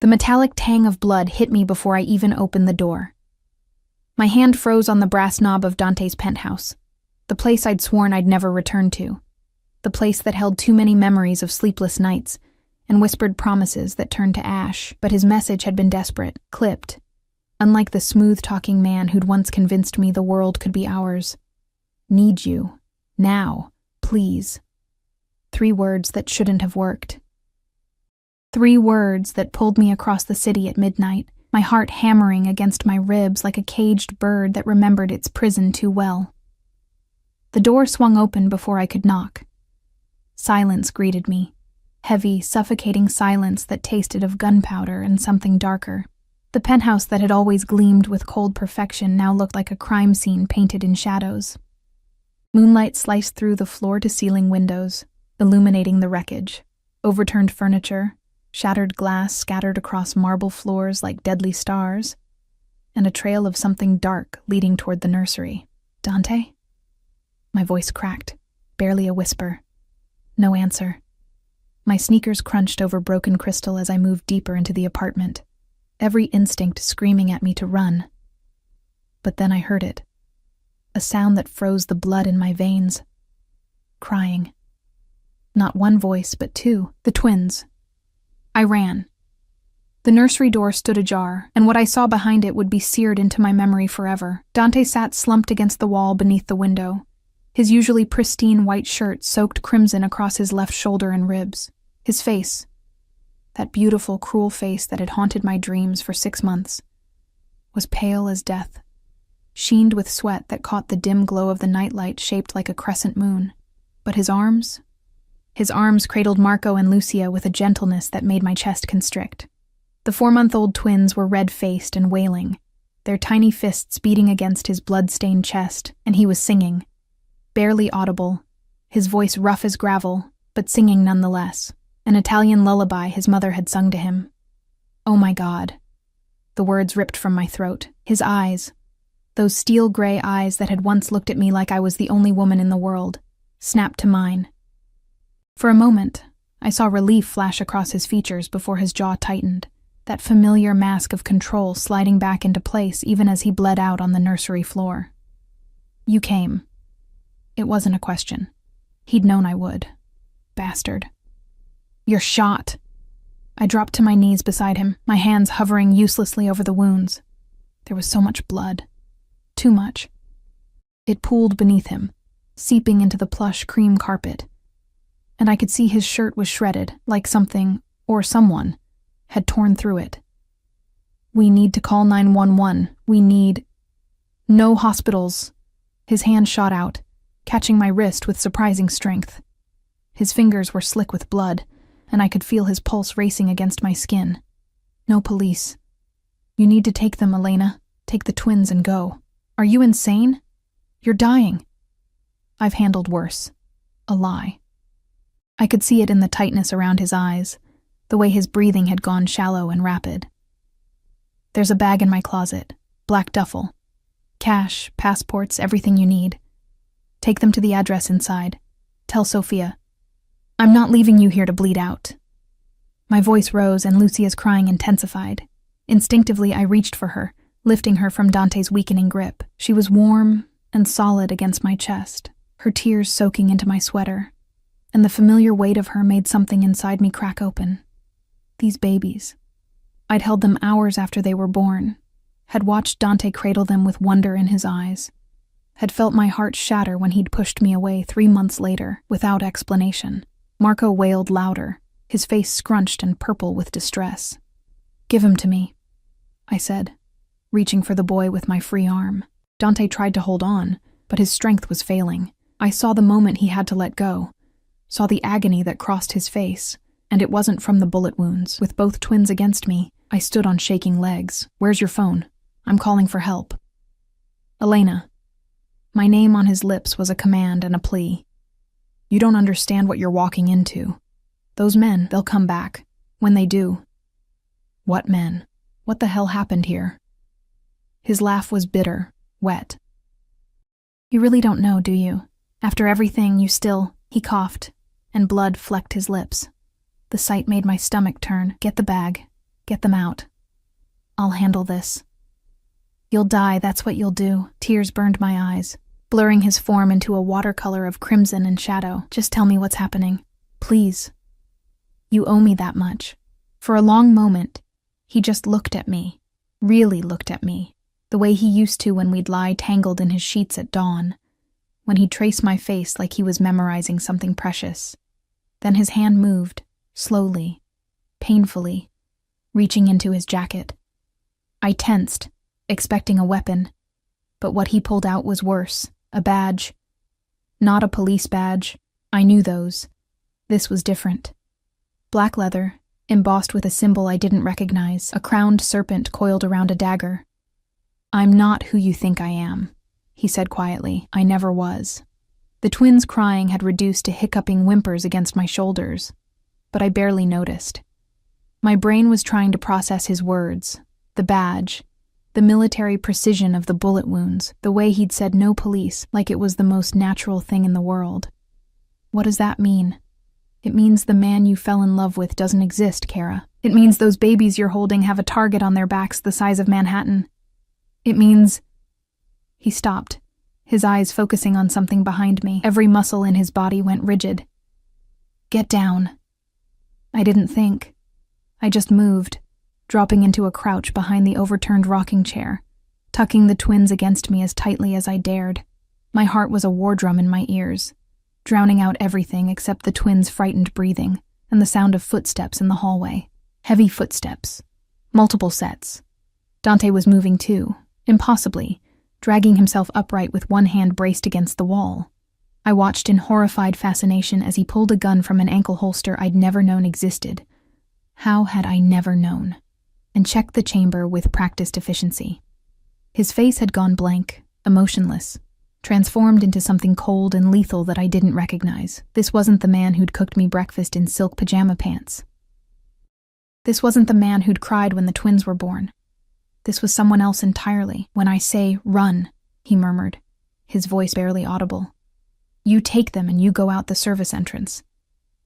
The metallic tang of blood hit me before I even opened the door. My hand froze on the brass knob of Dante's penthouse, the place I'd sworn I'd never return to, the place that held too many memories of sleepless nights and whispered promises that turned to ash. But his message had been desperate, clipped, unlike the smooth-talking man who'd once convinced me the world could be ours. Need you. Now. Please. 3 words that shouldn't have worked. 3 words that pulled me across the city at midnight, my heart hammering against my ribs like a caged bird that remembered its prison too well. The door swung open before I could knock. Silence greeted me. Heavy, suffocating silence that tasted of gunpowder and something darker. The penthouse that had always gleamed with cold perfection now looked like a crime scene painted in shadows. Moonlight sliced through the floor-to-ceiling windows, illuminating the wreckage. Overturned furniture, shattered glass scattered across marble floors like deadly stars, and a trail of something dark leading toward the nursery. Dante? My voice cracked, barely a whisper. No answer. My sneakers crunched over broken crystal as I moved deeper into the apartment, every instinct screaming at me to run. But then I heard it. A sound that froze the blood in my veins. Crying. Not one voice, but 2, the twins. I ran. The nursery door stood ajar, and what I saw behind it would be seared into my memory forever. Dante sat slumped against the wall beneath the window, his usually pristine white shirt soaked crimson across his left shoulder and ribs. His face, that beautiful, cruel face that had haunted my dreams for 6 months, was pale as death, sheened with sweat that caught the dim glow of the nightlight shaped like a crescent moon. But his arms cradled Marco and Lucia with a gentleness that made my chest constrict. The 4-month-old twins were red-faced and wailing, their tiny fists beating against his blood-stained chest, and he was singing. Barely audible, his voice rough as gravel, but singing nonetheless. An Italian lullaby his mother had sung to him. Oh my God. The words ripped from my throat. His eyes, those steel-gray eyes that had once looked at me like I was the only woman in the world, snapped to mine. For a moment, I saw relief flash across his features before his jaw tightened, that familiar mask of control sliding back into place even as he bled out on the nursery floor. You came. It wasn't a question. He'd known I would. Bastard. You're shot. I dropped to my knees beside him, my hands hovering uselessly over the wounds. There was so much blood. Too much. It pooled beneath him, seeping into the plush cream carpet, and I could see his shirt was shredded, like something, or someone, had torn through it. We need to call 911. We need... No hospitals. His hand shot out, catching my wrist with surprising strength. His fingers were slick with blood, and I could feel his pulse racing against my skin. No police. You need to take them, Elena. Take the twins and go. Are you insane? You're dying. I've handled worse. A lie. I could see it in the tightness around his eyes, the way his breathing had gone shallow and rapid. There's a bag in my closet, black duffel. Cash, passports, everything you need. Take them to the address inside. Tell Sophia. I'm not leaving you here to bleed out. My voice rose and Lucia's crying intensified. Instinctively, I reached for her, lifting her from Dante's weakening grip. She was warm and solid against my chest, her tears soaking into my sweater, and the familiar weight of her made something inside me crack open. These babies. I'd held them hours after they were born, had watched Dante cradle them with wonder in his eyes, had felt my heart shatter when he'd pushed me away 3 months later, without explanation. Marco wailed louder, his face scrunched and purple with distress. Give him to me, I said, reaching for the boy with my free arm. Dante tried to hold on, but his strength was failing. I saw the moment he had to let go, saw the agony that crossed his face, and it wasn't from the bullet wounds. With both twins against me, I stood on shaking legs. Where's your phone? I'm calling for help. Elena. My name on his lips was a command and a plea. You don't understand what you're walking into. Those men, they'll come back. When they do. What men? What the hell happened here? His laugh was bitter, wet. You really don't know, do you? After everything, you still... He coughed, and blood flecked his lips. The sight made my stomach turn. Get the bag. Get them out. I'll handle this. You'll die, that's what you'll do. Tears burned my eyes, blurring his form into a watercolor of crimson and shadow. Just tell me what's happening. Please. You owe me that much. For a long moment, he just looked at me. Really looked at me. The way he used to when we'd lie tangled in his sheets at dawn. When he'd trace my face like he was memorizing something precious. Then his hand moved, slowly, painfully, reaching into his jacket. I tensed, expecting a weapon, but what he pulled out was worse, a badge. Not a police badge, I knew those. This was different. Black leather, embossed with a symbol I didn't recognize, a crowned serpent coiled around a dagger. I'm not who you think I am, he said quietly. I never was. The twins' crying had reduced to hiccuping whimpers against my shoulders, but I barely noticed. My brain was trying to process his words, the badge, the military precision of the bullet wounds, the way he'd said no police, like it was the most natural thing in the world. What does that mean? It means the man you fell in love with doesn't exist, Kara. It means those babies you're holding have a target on their backs the size of Manhattan. It means... He stopped, his eyes focusing on something behind me. Every muscle in his body went rigid. Get down. I didn't think. I just moved, dropping into a crouch behind the overturned rocking chair, tucking the twins against me as tightly as I dared. My heart was a war drum in my ears, drowning out everything except the twins' frightened breathing and the sound of footsteps in the hallway. Heavy footsteps. Multiple sets. Dante was moving too, impossibly, dragging himself upright with one hand braced against the wall. I watched in horrified fascination as he pulled a gun from an ankle holster I'd never known existed. How had I never known? And checked the chamber with practiced efficiency. His face had gone blank, emotionless, transformed into something cold and lethal that I didn't recognize. This wasn't the man who'd cooked me breakfast in silk pajama pants. This wasn't the man who'd cried when the twins were born. This was someone else entirely. When I say, run, he murmured, his voice barely audible. You take them and you go out the service entrance.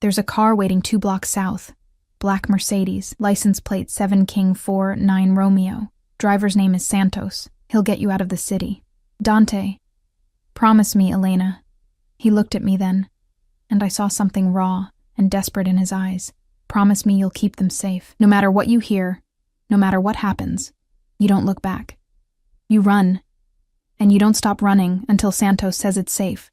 There's a car waiting 2 blocks south. Black Mercedes, license plate 7 King 4 9 Romeo. Driver's name is Santos. He'll get you out of the city. Dante. Promise me, Elena. He looked at me then, and I saw something raw and desperate in his eyes. Promise me you'll keep them safe. No matter what you hear, no matter what happens, you don't look back. You run, and you don't stop running until Santos says it's safe.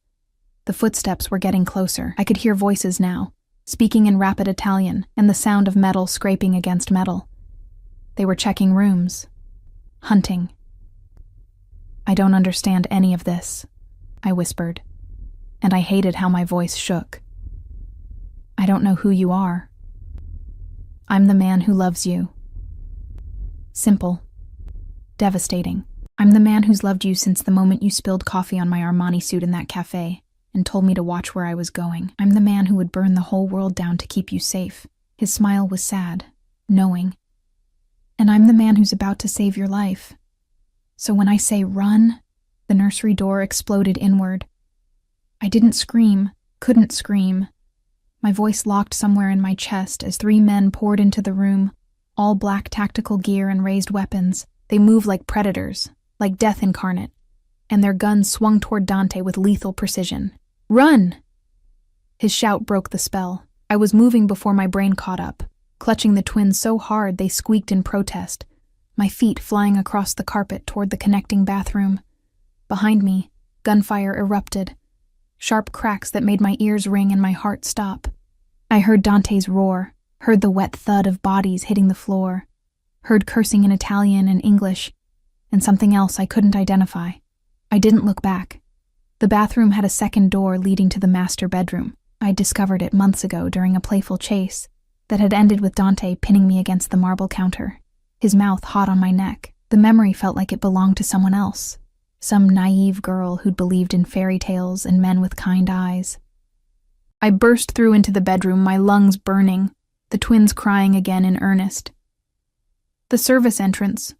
The footsteps were getting closer. I could hear voices now, speaking in rapid Italian, and the sound of metal scraping against metal. They were checking rooms. Hunting. I don't understand any of this, I whispered, and I hated how my voice shook. I don't know who you are. I'm the man who loves you. Simple. Devastating. I'm the man who's loved you since the moment you spilled coffee on my Armani suit in that cafe and told me to watch where I was going. I'm the man who would burn the whole world down to keep you safe. His smile was sad, knowing. And I'm the man who's about to save your life. So when I say run, the nursery door exploded inward. I didn't scream, couldn't scream. My voice locked somewhere in my chest as 3 men poured into the room, all black tactical gear and raised weapons. They moved like predators, like death incarnate, and their guns swung toward Dante with lethal precision. Run! His shout broke the spell. I was moving before my brain caught up, clutching the twins so hard they squeaked in protest, my feet flying across the carpet toward the connecting bathroom. Behind me, gunfire erupted, sharp cracks that made my ears ring and my heart stop. I heard Dante's roar, heard the wet thud of bodies hitting the floor, heard cursing in Italian and English, and something else I couldn't identify. I didn't look back. The bathroom had a second door leading to the master bedroom. I'd discovered it months ago during a playful chase that had ended with Dante pinning me against the marble counter, his mouth hot on my neck. The memory felt like it belonged to someone else, some naive girl who'd believed in fairy tales and men with kind eyes. I burst through into the bedroom, my lungs burning, the twins crying again in earnest. The service entrance.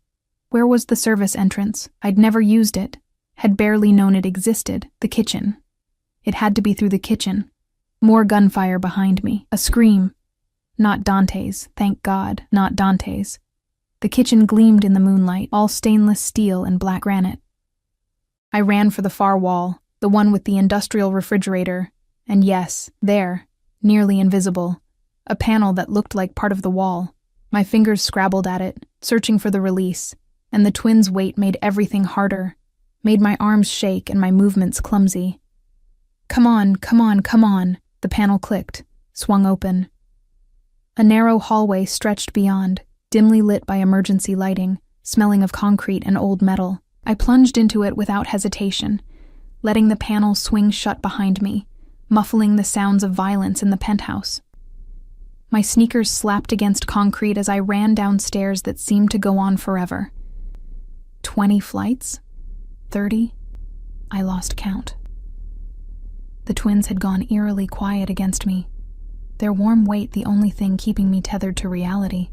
Where was the service entrance? I'd never used it, had barely known it existed. The kitchen. It had to be through the kitchen. More gunfire behind me. A scream. Not Dante's, thank God, not Dante's. The kitchen gleamed in the moonlight, all stainless steel and black granite. I ran for the far wall, the one with the industrial refrigerator, and yes, there, nearly invisible, a panel that looked like part of the wall. My fingers scrabbled at it, searching for the release, and the twins' weight made everything harder, made my arms shake and my movements clumsy. Come on, come on, come on, the panel clicked, swung open. A narrow hallway stretched beyond, dimly lit by emergency lighting, smelling of concrete and old metal. I plunged into it without hesitation, letting the panel swing shut behind me, muffling the sounds of violence in the penthouse. My sneakers slapped against concrete as I ran down stairs that seemed to go on forever. 20 flights? 30? I lost count. The twins had gone eerily quiet against me, their warm weight the only thing keeping me tethered to reality.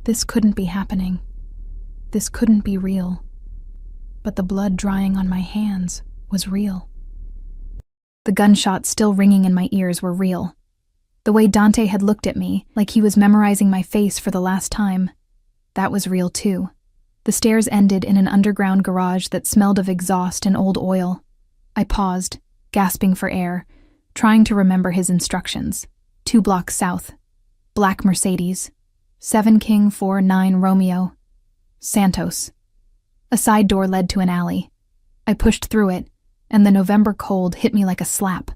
This couldn't be happening. This couldn't be real. But the blood drying on my hands was real. The gunshots still ringing in my ears were real. The way Dante had looked at me, like he was memorizing my face for the last time, that was real too. The stairs ended in an underground garage that smelled of exhaust and old oil. I paused, gasping for air, trying to remember his instructions. 2 blocks south. Black Mercedes. 7 King 4 9 Romeo. Santos. A side door led to an alley. I pushed through it, and the November cold hit me like a slap.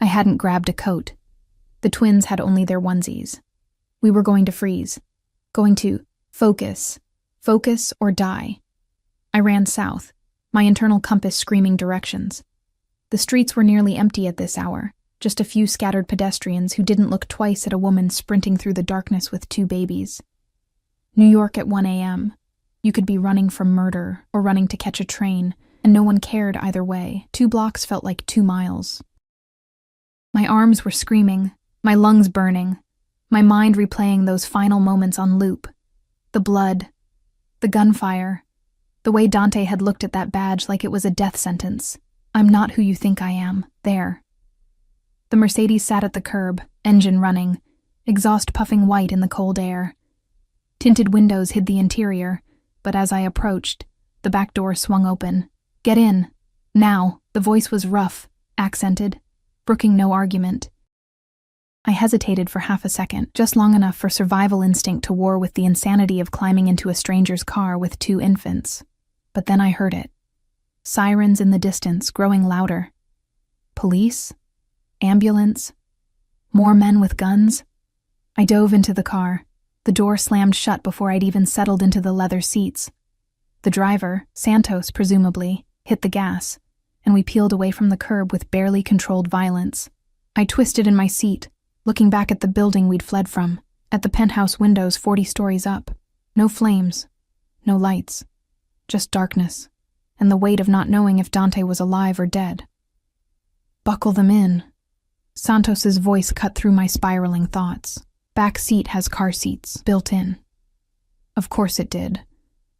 I hadn't grabbed a coat. The twins had only their onesies. We were going to freeze. Going to focus. Focus or die. I ran south, my internal compass screaming directions. The streets were nearly empty at this hour, just a few scattered pedestrians who didn't look twice at a woman sprinting through the darkness with 2 babies. New York at 1 a.m. You could be running from murder or running to catch a train, and no one cared either way. 2 blocks felt like 2 miles. My arms were screaming, my lungs burning, my mind replaying those final moments on loop. The blood, the gunfire, the way Dante had looked at that badge like it was a death sentence. I'm not who you think I am. There. The Mercedes sat at the curb, engine running, exhaust puffing white in the cold air. Tinted windows hid the interior, but as I approached, the back door swung open. Get in. Now. The voice was rough, accented, brooking no argument. I hesitated for half a second, just long enough for survival instinct to war with the insanity of climbing into a stranger's car with 2 infants. But then I heard it. Sirens in the distance, growing louder. Police? Ambulance? More men with guns? I dove into the car. The door slammed shut before I'd even settled into the leather seats. The driver, Santos presumably, hit the gas, and we peeled away from the curb with barely controlled violence. I twisted in my seat, looking back at the building we'd fled from, at the penthouse windows 40 stories up. No flames, no lights, just darkness, and the weight of not knowing if Dante was alive or dead. Buckle them in. Santos's voice cut through my spiraling thoughts. Back seat has car seats, built in. Of course it did.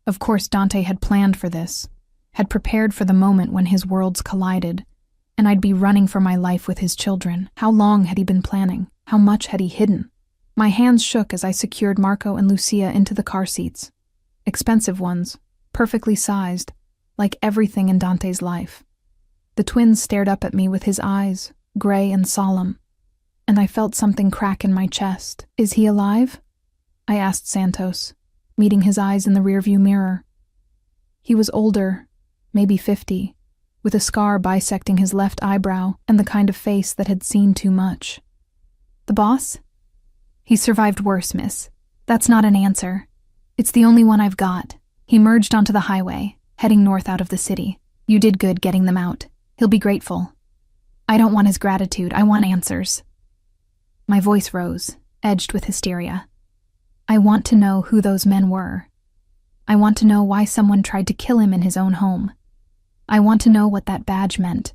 Of course Dante had planned for this, had prepared for the moment when his worlds collided, and I'd be running for my life with his children. How long had he been planning? How much had he hidden? My hands shook as I secured Marco and Lucia into the car seats. Expensive ones, perfectly sized, like everything in Dante's life. The twins stared up at me with his eyes, gray and solemn, and I felt something crack in my chest. Is he alive? I asked Santos, meeting his eyes in the rearview mirror. He was older, maybe 50, with a scar bisecting his left eyebrow and the kind of face that had seen too much. The boss? He survived worse, miss. That's not an answer. It's the only one I've got. He merged onto the highway, heading north out of the city. You did good getting them out. He'll be grateful. I don't want his gratitude, I want answers. My voice rose, edged with hysteria. I want to know who those men were. I want to know why someone tried to kill him in his own home. I want to know what that badge meant.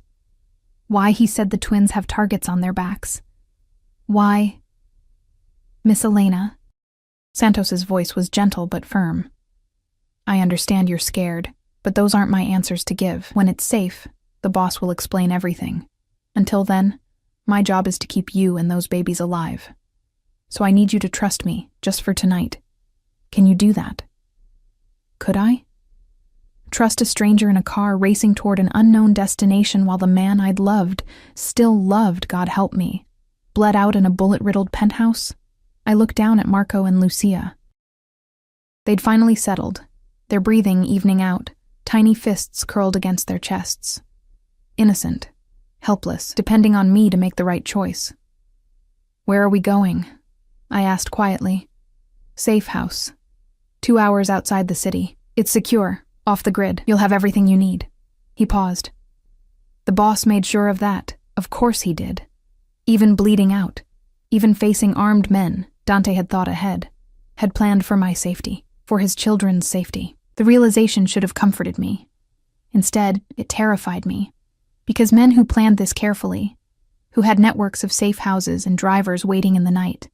Why he said the twins have targets on their backs. Why? Miss Elena. Santos's voice was gentle but firm. I understand you're scared, but those aren't my answers to give. When it's safe, the boss will explain everything. Until then, my job is to keep you and those babies alive. So I need you to trust me, just for tonight. Can you do that? Could I? Trust a stranger in a car racing toward an unknown destination while the man I'd loved, still loved, God help me, bled out in a bullet-riddled penthouse? I looked down at Marco and Lucia. They'd finally settled, their breathing evening out, tiny fists curled against their chests. Innocent, helpless, depending on me to make the right choice. Where are we going? I asked quietly. Safe house. 2 hours outside the city. It's secure, off the grid. You'll have everything you need. He paused. The boss made sure of that. Of course he did. Even bleeding out, even facing armed men, Dante had thought ahead, had planned for my safety, for his children's safety. The realization should have comforted me. Instead, it terrified me, because men who planned this carefully, who had networks of safe houses and drivers waiting in the night,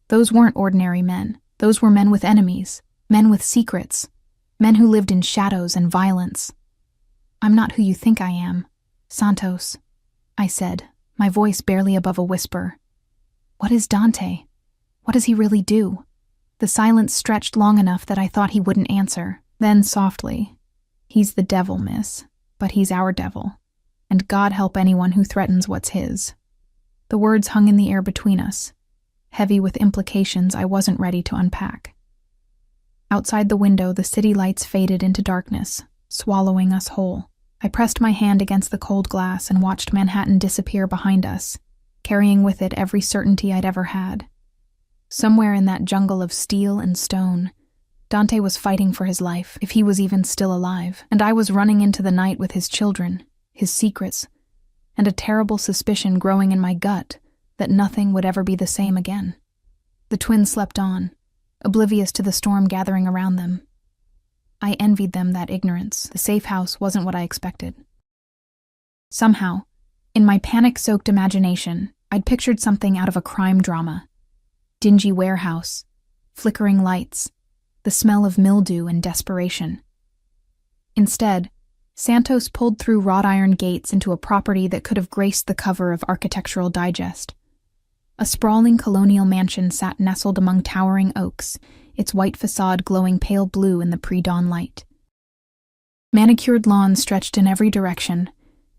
those weren't ordinary men. Those were men with enemies, men with secrets, men who lived in shadows and violence. I'm not who you think I am, Santos, I said, my voice barely above a whisper. What is Dante? What does he really do? The silence stretched long enough that I thought he wouldn't answer. Then softly, he's the devil, miss, but he's our devil, and God help anyone who threatens what's his. The words hung in the air between us, heavy with implications I wasn't ready to unpack. Outside the window, the city lights faded into darkness, swallowing us whole. I pressed my hand against the cold glass and watched Manhattan disappear behind us, carrying with it every certainty I'd ever had. Somewhere in that jungle of steel and stone, Dante was fighting for his life, if he was even still alive, and I was running into the night with his children, his secrets, and a terrible suspicion growing in my gut that nothing would ever be the same again. The twins slept on, oblivious to the storm gathering around them. I envied them that ignorance. The safe house wasn't what I expected. Somehow, in my panic-soaked imagination, I'd pictured something out of a crime drama. Dingy warehouse, flickering lights, the smell of mildew and desperation. Instead, Santos pulled through wrought iron gates into a property that could have graced the cover of Architectural Digest. A sprawling colonial mansion sat nestled among towering oaks, its white facade glowing pale blue in the pre-dawn light. Manicured lawns stretched in every direction,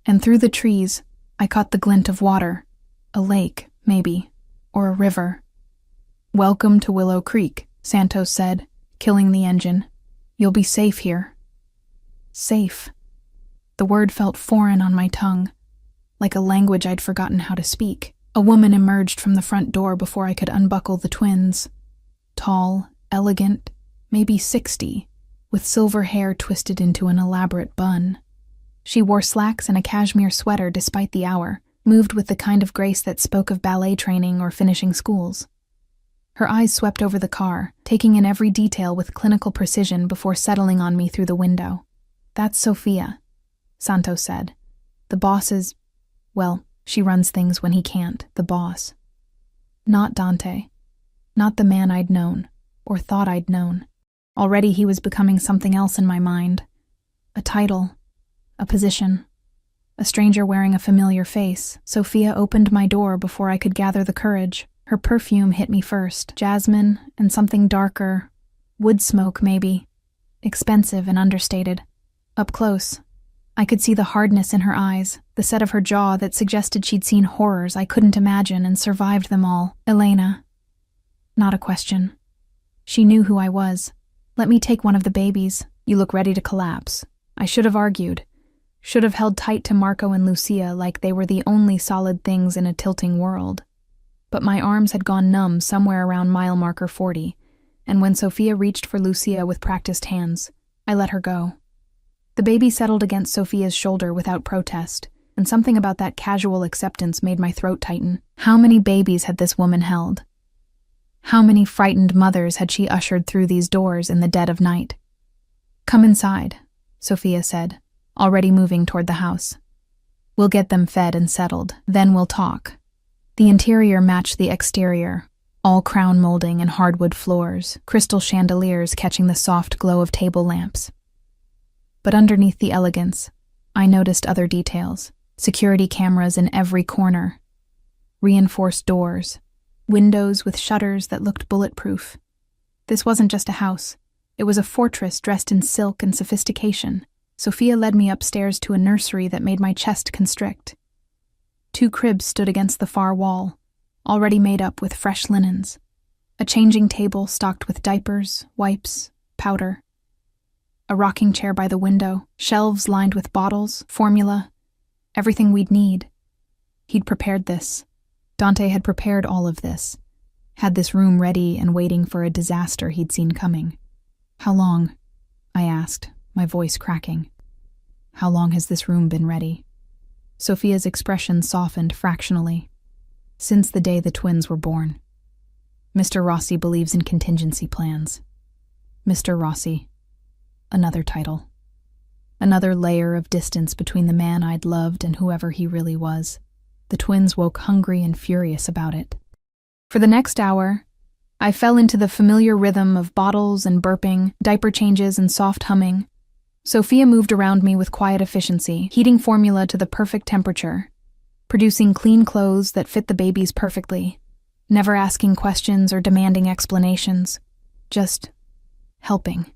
and through the trees, I caught the glint of water, a lake, maybe, or a river. "Welcome to Willow Creek," Santos said, killing the engine. "You'll be safe here." Safe. The word felt foreign on my tongue, like a language I'd forgotten how to speak. A woman emerged from the front door before I could unbuckle the twins. Tall, elegant, maybe 60, with silver hair twisted into an elaborate bun. She wore slacks and a cashmere sweater despite the hour, moved with the kind of grace that spoke of ballet training or finishing schools. Her eyes swept over the car, taking in every detail with clinical precision before settling on me through the window. "That's Sophia," Santos said. "The boss is, well, she runs things when he can't, the boss. Not Dante. Not the man I'd known, or thought I'd known. Already he was becoming something else in my mind. A title, a position, a stranger wearing a familiar face. Sophia opened my door before I could gather the courage. Her perfume hit me first, jasmine and something darker, wood smoke maybe, expensive and understated. Up close, I could see the hardness in her eyes, the set of her jaw that suggested she'd seen horrors I couldn't imagine and survived them all. Elena. Not a question. She knew who I was. "Let me take one of the babies. You look ready to collapse." I should have argued. Should have held tight to Marco and Lucia like they were the only solid things in a tilting world. But my arms had gone numb somewhere around mile marker 40, and when Sophia reached for Lucia with practiced hands, I let her go. The baby settled against Sophia's shoulder without protest, and something about that casual acceptance made my throat tighten. How many babies had this woman held? How many frightened mothers had she ushered through these doors in the dead of night? "Come inside," Sophia said, already moving toward the house. "We'll get them fed and settled, then we'll talk." The interior matched the exterior, all crown molding and hardwood floors, crystal chandeliers catching the soft glow of table lamps. But underneath the elegance, I noticed other details. Security cameras in every corner, reinforced doors, windows with shutters that looked bulletproof. This wasn't just a house. It was a fortress dressed in silk and sophistication. Sophia led me upstairs to a nursery that made my chest constrict. 2 cribs stood against the far wall, already made up with fresh linens. A changing table stocked with diapers, wipes, powder. A rocking chair by the window, shelves lined with bottles, formula, everything we'd need. He'd prepared this. Dante had prepared all of this, had this room ready and waiting for a disaster he'd seen coming. "How long?" I asked, my voice cracking. "How long has this room been ready?" Sophia's expression softened fractionally. "Since the day the twins were born. Mr. Rossi believes in contingency plans." Mr. Rossi. Another title. Another layer of distance between the man I'd loved and whoever he really was. The twins woke hungry and furious about it. For the next hour, I fell into the familiar rhythm of bottles and burping, diaper changes and soft humming. Sophia moved around me with quiet efficiency, heating formula to the perfect temperature, producing clean clothes that fit the babies perfectly, never asking questions or demanding explanations, just helping.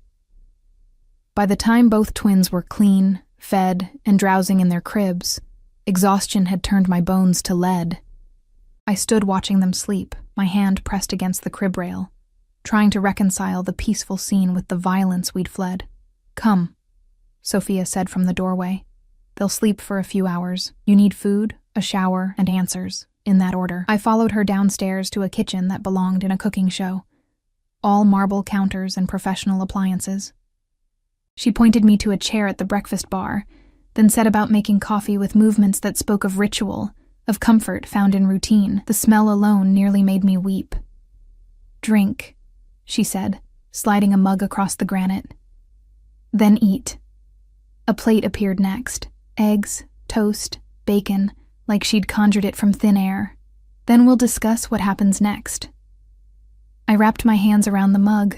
By the time both twins were clean, fed, and drowsing in their cribs, exhaustion had turned my bones to lead. I stood watching them sleep, my hand pressed against the crib rail, trying to reconcile the peaceful scene with the violence we'd fled. "Come," Sophia said from the doorway. "They'll sleep for a few hours. You need food, a shower, and answers, in that order." I followed her downstairs to a kitchen that belonged in a cooking show. All marble counters and professional appliances. She pointed me to a chair at the breakfast bar, then set about making coffee with movements that spoke of ritual, of comfort found in routine. The smell alone nearly made me weep. "Drink," she said, sliding a mug across the granite. "Then eat." A plate appeared next. Eggs, toast, bacon, like she'd conjured it from thin air. "Then we'll discuss what happens next." I wrapped my hands around the mug,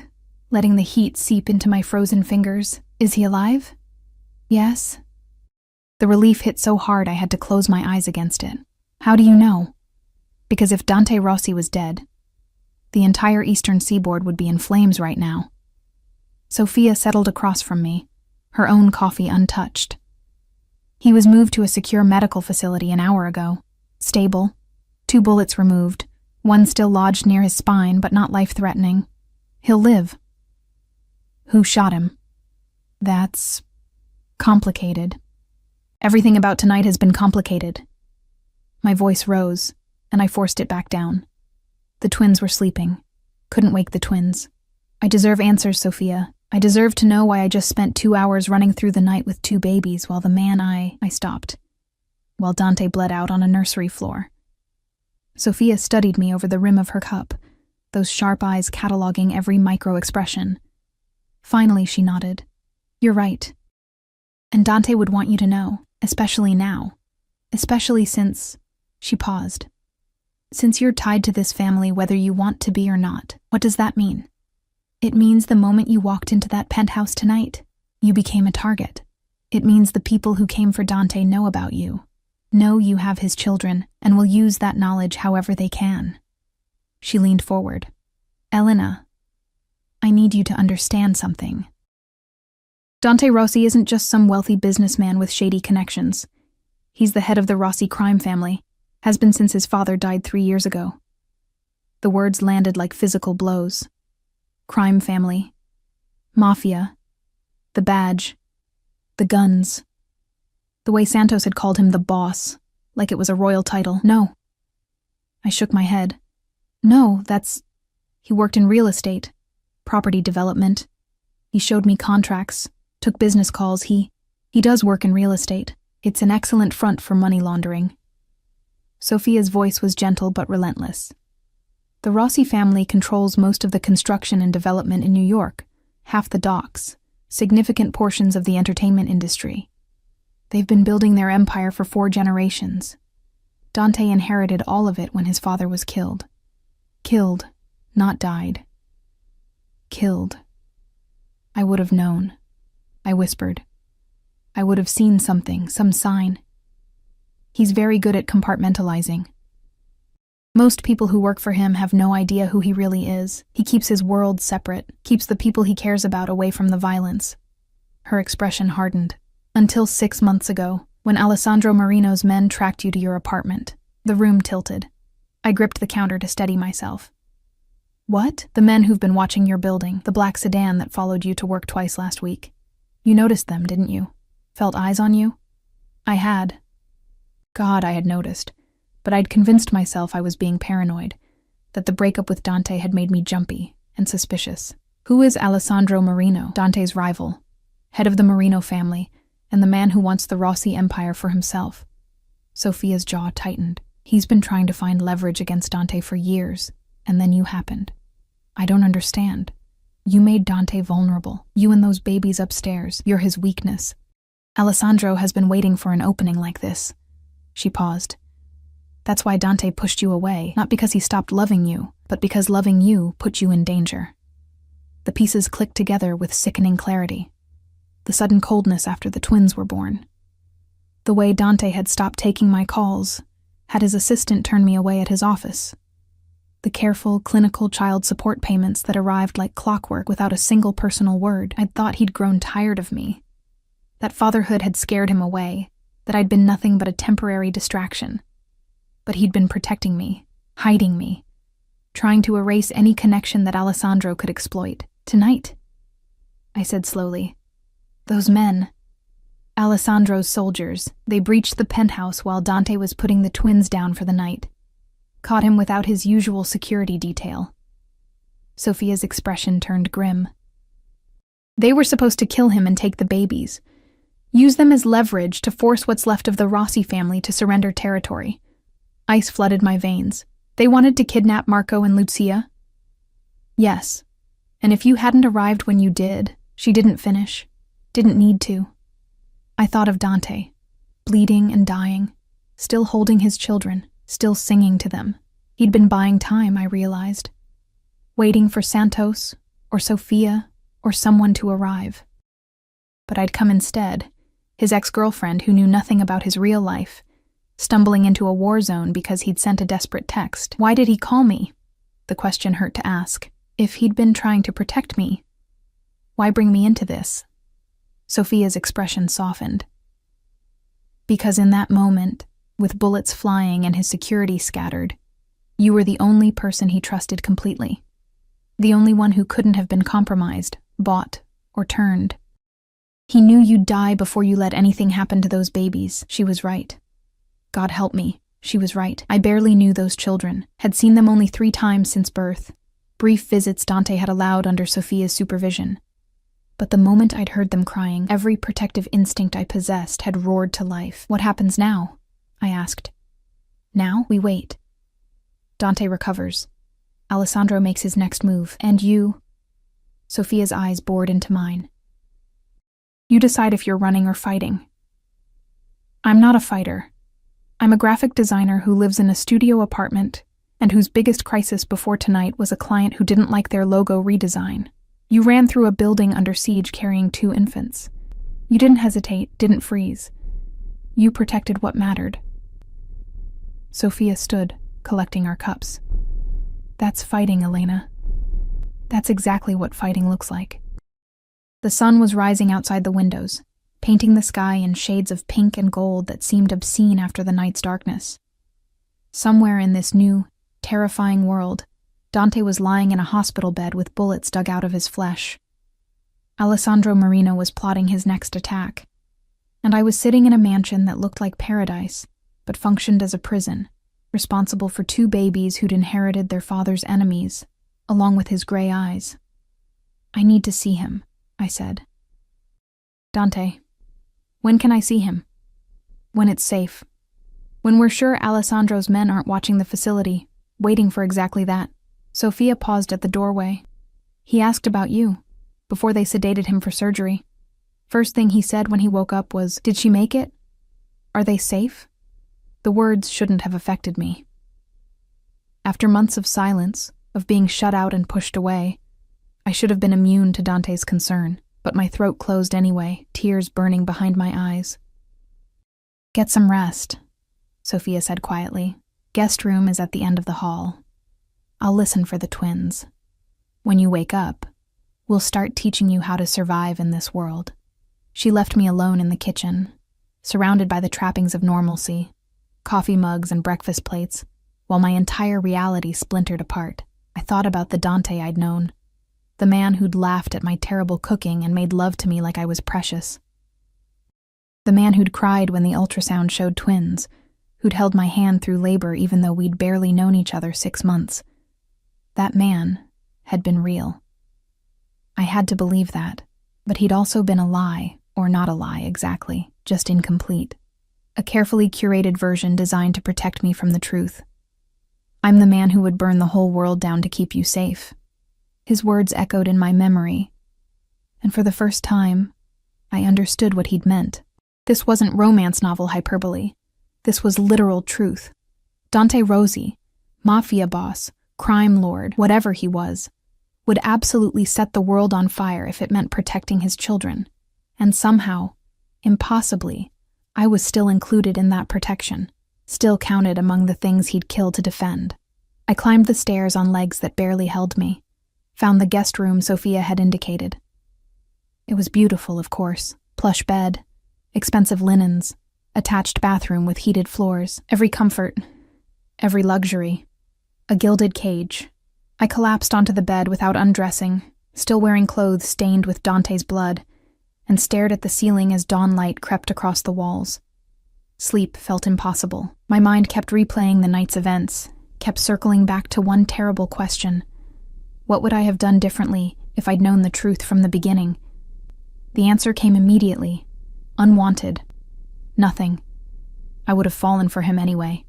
letting the heat seep into my frozen fingers. "Is he alive?" "Yes." The relief hit so hard I had to close my eyes against it. "How do you know?" "Because if Dante Rossi was dead, the entire eastern seaboard would be in flames right now." Sophia settled across from me, her own coffee untouched. "He was moved to a secure medical facility an hour ago. Stable. 2 bullets removed, one still lodged near his spine but not life-threatening. He'll live." "Who shot him?" "That's complicated. Everything about tonight has been complicated." My voice rose, and I forced it back down. The twins were sleeping. Couldn't wake the twins. "I deserve answers, Sophia. I deserve to know why I just spent 2 hours running through the night with 2 babies while the man I stopped. While Dante bled out on a nursery floor." Sophia studied me over the rim of her cup, those sharp eyes cataloging every micro-expression. Finally, she nodded. "You're right. And Dante would want you to know, especially now. Especially since..." She paused. "Since you're tied to this family whether you want to be or not. What does that mean?" "It means the moment you walked into that penthouse tonight, you became a target. It means the people who came for Dante know about you, know you have his children, and will use that knowledge however they can." She leaned forward. "Elena, I need you to understand something. Dante Rossi isn't just some wealthy businessman with shady connections. He's the head of the Rossi crime family, has been since his father died 3 years ago." The words landed like physical blows. Crime family. Mafia. The badge. The guns. The way Santos had called him the boss, like it was a royal title. "No." I shook my head. "No, he worked in real estate, property development. He showed me contracts, took business calls. He does work in real estate. It's an excellent front for money laundering." Sophia's voice was gentle but relentless. "The Rossi family controls most of the construction and development in New York, half the docks, significant portions of the entertainment industry. They've been building their empire for 4 generations. Dante inherited all of it when his father was killed. Killed, not died. Killed. I would have known," I whispered. "I would have seen something, some sign. He's very good at compartmentalizing." Most people who work for him have no idea who he really is. He keeps his world separate, keeps the people he cares about away from the violence. Her expression hardened. Until 6 months ago, when Alessandro Marino's men tracked you to your apartment. The room tilted. I gripped the counter to steady myself. What? The men who've been watching your building, the black sedan that followed you to work twice last week. You noticed them, didn't you? Felt eyes on you? I had. God, I had noticed. But I'd convinced myself I was being paranoid, that the breakup with Dante had made me jumpy and suspicious. Who is Alessandro Marino, Dante's rival, head of the Marino family, and the man who wants the Rossi Empire for himself? Sophia's jaw tightened. He's been trying to find leverage against Dante for years, and then you happened. I don't understand. You made Dante vulnerable. You and those babies upstairs. You're his weakness. Alessandro has been waiting for an opening like this. She paused. That's why Dante pushed you away, not because he stopped loving you, but because loving you put you in danger. The pieces clicked together with sickening clarity. The sudden coldness after the twins were born. The way Dante had stopped taking my calls, had his assistant turn me away at his office. The careful, clinical child support payments that arrived like clockwork without a single personal word. I'd thought he'd grown tired of me. That fatherhood had scared him away, that I'd been nothing but a temporary distraction. But he'd been protecting me, hiding me, trying to erase any connection that Alessandro could exploit. Tonight, I said slowly, those men, Alessandro's soldiers, they breached the penthouse while Dante was putting the twins down for the night. Caught him without his usual security detail. Sophia's expression turned grim. They were supposed to kill him and take the babies. Use them as leverage to force what's left of the Rossi family to surrender territory. Ice flooded my veins. They wanted to kidnap Marco and Lucia? Yes. And if you hadn't arrived when you did, she didn't finish. Didn't need to. I thought of Dante, bleeding and dying, still holding his children, still singing to them. He'd been buying time, I realized. Waiting for Santos, or Sophia, or someone to arrive. But I'd come instead, his ex-girlfriend who knew nothing about his real life, stumbling into a war zone because he'd sent a desperate text. Why did he call me? The question hurt to ask. If he'd been trying to protect me, why bring me into this? Sophia's expression softened. Because in that moment, with bullets flying and his security scattered, you were the only person he trusted completely. The only one who couldn't have been compromised, bought, or turned. He knew you'd die before you let anything happen to those babies. She was right. God help me. She was right. I barely knew those children, had seen them only 3 times since birth. Brief visits Dante had allowed under Sophia's supervision. But the moment I'd heard them crying, every protective instinct I possessed had roared to life. What happens now? I asked. Now we wait. Dante recovers. Alessandro makes his next move. And you? Sophia's eyes bored into mine. You decide if you're running or fighting. I'm not a fighter. I'm a graphic designer who lives in a studio apartment and whose biggest crisis before tonight was a client who didn't like their logo redesign. You ran through a building under siege carrying 2 infants. You didn't hesitate, didn't freeze. You protected what mattered. Sophia stood, collecting our cups. That's fighting, Elena. That's exactly what fighting looks like. The sun was rising outside the windows, painting the sky in shades of pink and gold that seemed obscene after the night's darkness. Somewhere in this new, terrifying world, Dante was lying in a hospital bed with bullets dug out of his flesh. Alessandro Marino was plotting his next attack, and I was sitting in a mansion that looked like paradise, but functioned as a prison, responsible for 2 babies who'd inherited their father's enemies, along with his gray eyes. I need to see him, I said. Dante, when can I see him? When it's safe. When we're sure Alessandro's men aren't watching the facility, waiting for exactly that. Sophia paused at the doorway. He asked about you, before they sedated him for surgery. First thing he said when he woke up was, "Did she make it? Are they safe?" The words shouldn't have affected me. After months of silence, of being shut out and pushed away, I should have been immune to Dante's concern, but my throat closed anyway, tears burning behind my eyes. "Get some rest," Sophia said quietly. Guest room is at the end of the hall. I'll listen for the twins. When you wake up, we'll start teaching you how to survive in this world." She left me alone in the kitchen, surrounded by the trappings of normalcy, coffee mugs and breakfast plates, while my entire reality splintered apart. I thought about the Dante I'd known, the man who'd laughed at my terrible cooking and made love to me like I was precious. The man who'd cried when the ultrasound showed twins, who'd held my hand through labor even though we'd barely known each other 6 months. That man had been real. I had to believe that, but he'd also been a lie, or not a lie exactly, just incomplete. A carefully curated version designed to protect me from the truth. "I'm the man who would burn the whole world down to keep you safe." His words echoed in my memory, and for the first time, I understood what he'd meant. This wasn't romance novel hyperbole. This was literal truth. Dante Rossi, Mafia boss, crime lord, whatever he was, would absolutely set the world on fire if it meant protecting his children. And somehow, impossibly, I was still included in that protection, still counted among the things he'd kill to defend. I climbed the stairs on legs that barely held me, found the guest room Sophia had indicated. It was beautiful, of course. Plush bed, expensive linens, attached bathroom with heated floors, every comfort, every luxury. A gilded cage. I collapsed onto the bed without undressing, still wearing clothes stained with Dante's blood, and stared at the ceiling as dawn light crept across the walls. Sleep felt impossible. My mind kept replaying the night's events, kept circling back to one terrible question. What would I have done differently if I'd known the truth from the beginning? The answer came immediately. Unwanted. Nothing. I would have fallen for him anyway.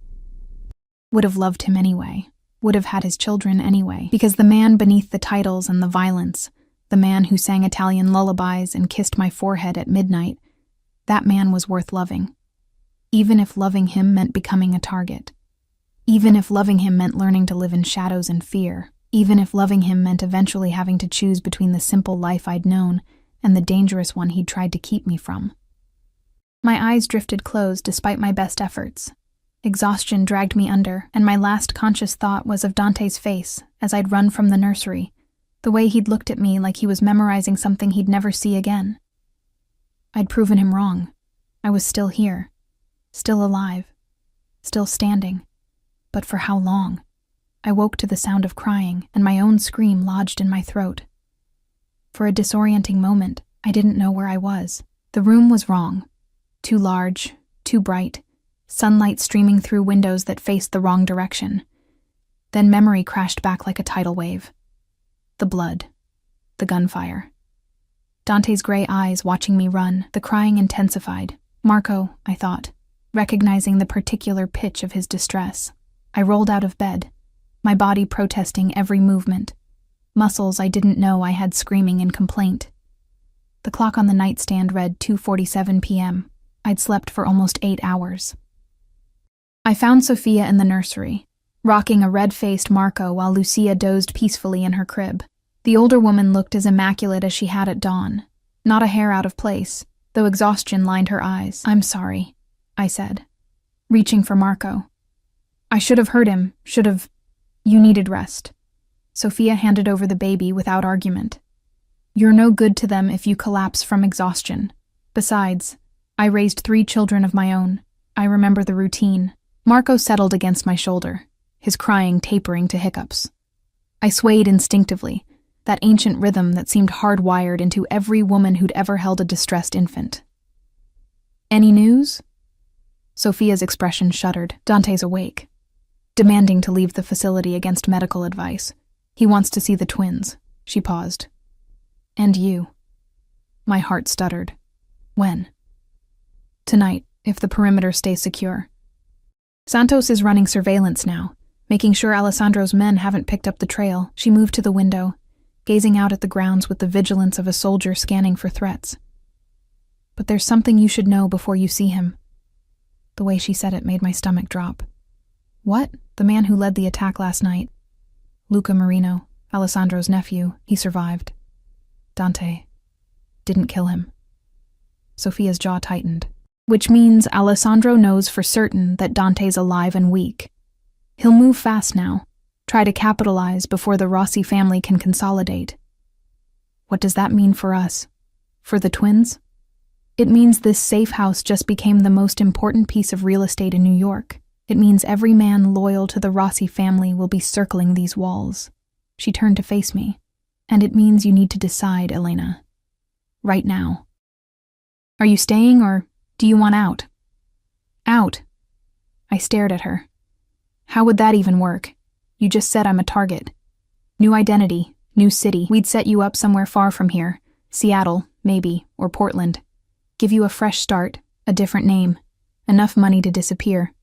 Would have loved him anyway. Would have had his children anyway. Because the man beneath the titles and the violence, the man who sang Italian lullabies and kissed my forehead at midnight, that man was worth loving. Even if loving him meant becoming a target. Even if loving him meant learning to live in shadows and fear. Even if loving him meant eventually having to choose between the simple life I'd known and the dangerous one he'd tried to keep me from. My eyes drifted closed despite my best efforts. Exhaustion dragged me under, and my last conscious thought was of Dante's face as I'd run from the nursery, the way he'd looked at me like he was memorizing something he'd never see again. I'd proven him wrong. I was still here, still alive, still standing. But for how long? I woke to the sound of crying, and my own scream lodged in my throat. For a disorienting moment, I didn't know where I was. The room was wrong. Too large, too bright, sunlight streaming through windows that faced the wrong direction. Then memory crashed back like a tidal wave. The blood. The gunfire. Dante's gray eyes watching me run, the crying intensified. Marco, I thought, recognizing the particular pitch of his distress. I rolled out of bed, my body protesting every movement. Muscles I didn't know I had screaming in complaint. The clock on the nightstand read 2:47 p.m. I'd slept for almost 8 hours. I found Sophia in the nursery, rocking a red-faced Marco while Lucia dozed peacefully in her crib. The older woman looked as immaculate as she had at dawn, not a hair out of place, though exhaustion lined her eyes. "I'm sorry," I said, reaching for Marco. "I should have heard him, You needed rest." Sophia handed over the baby without argument. "You're no good to them if you collapse from exhaustion. Besides, I raised 3 children of my own. I remember the routine." Marco settled against my shoulder, his crying tapering to hiccups. I swayed instinctively, that ancient rhythm that seemed hardwired into every woman who'd ever held a distressed infant. "Any news?" Sophia's expression shuddered. "Dante's awake, demanding to leave the facility against medical advice. He wants to see the twins." She paused. "And you." My heart stuttered. "When?" "Tonight, if the perimeter stays secure. Santos is running surveillance now, making sure Alessandro's men haven't picked up the trail." She moved to the window, gazing out at the grounds with the vigilance of a soldier scanning for threats. "But there's something you should know before you see him." The way she said it made my stomach drop. "What?" "The man who led the attack last night. Luca Marino, Alessandro's nephew. He survived. Dante didn't kill him." Sophia's jaw tightened. "Which means Alessandro knows for certain that Dante's alive and weak." He'll move fast now, try to capitalize before the Rossi family can consolidate. What does that mean for us? For the twins? It means this safe house just became the most important piece of real estate in New York. It means every man loyal to the Rossi family will be circling these walls. She turned to face me. And it means you need to decide, Elena. Right now. Are you staying or do you want out? Out. I stared at her. How would that even work? You just said I'm a target. New identity, new city. We'd set you up somewhere far from here. Seattle, maybe, or Portland. Give you a fresh start, a different name. Enough money to disappear.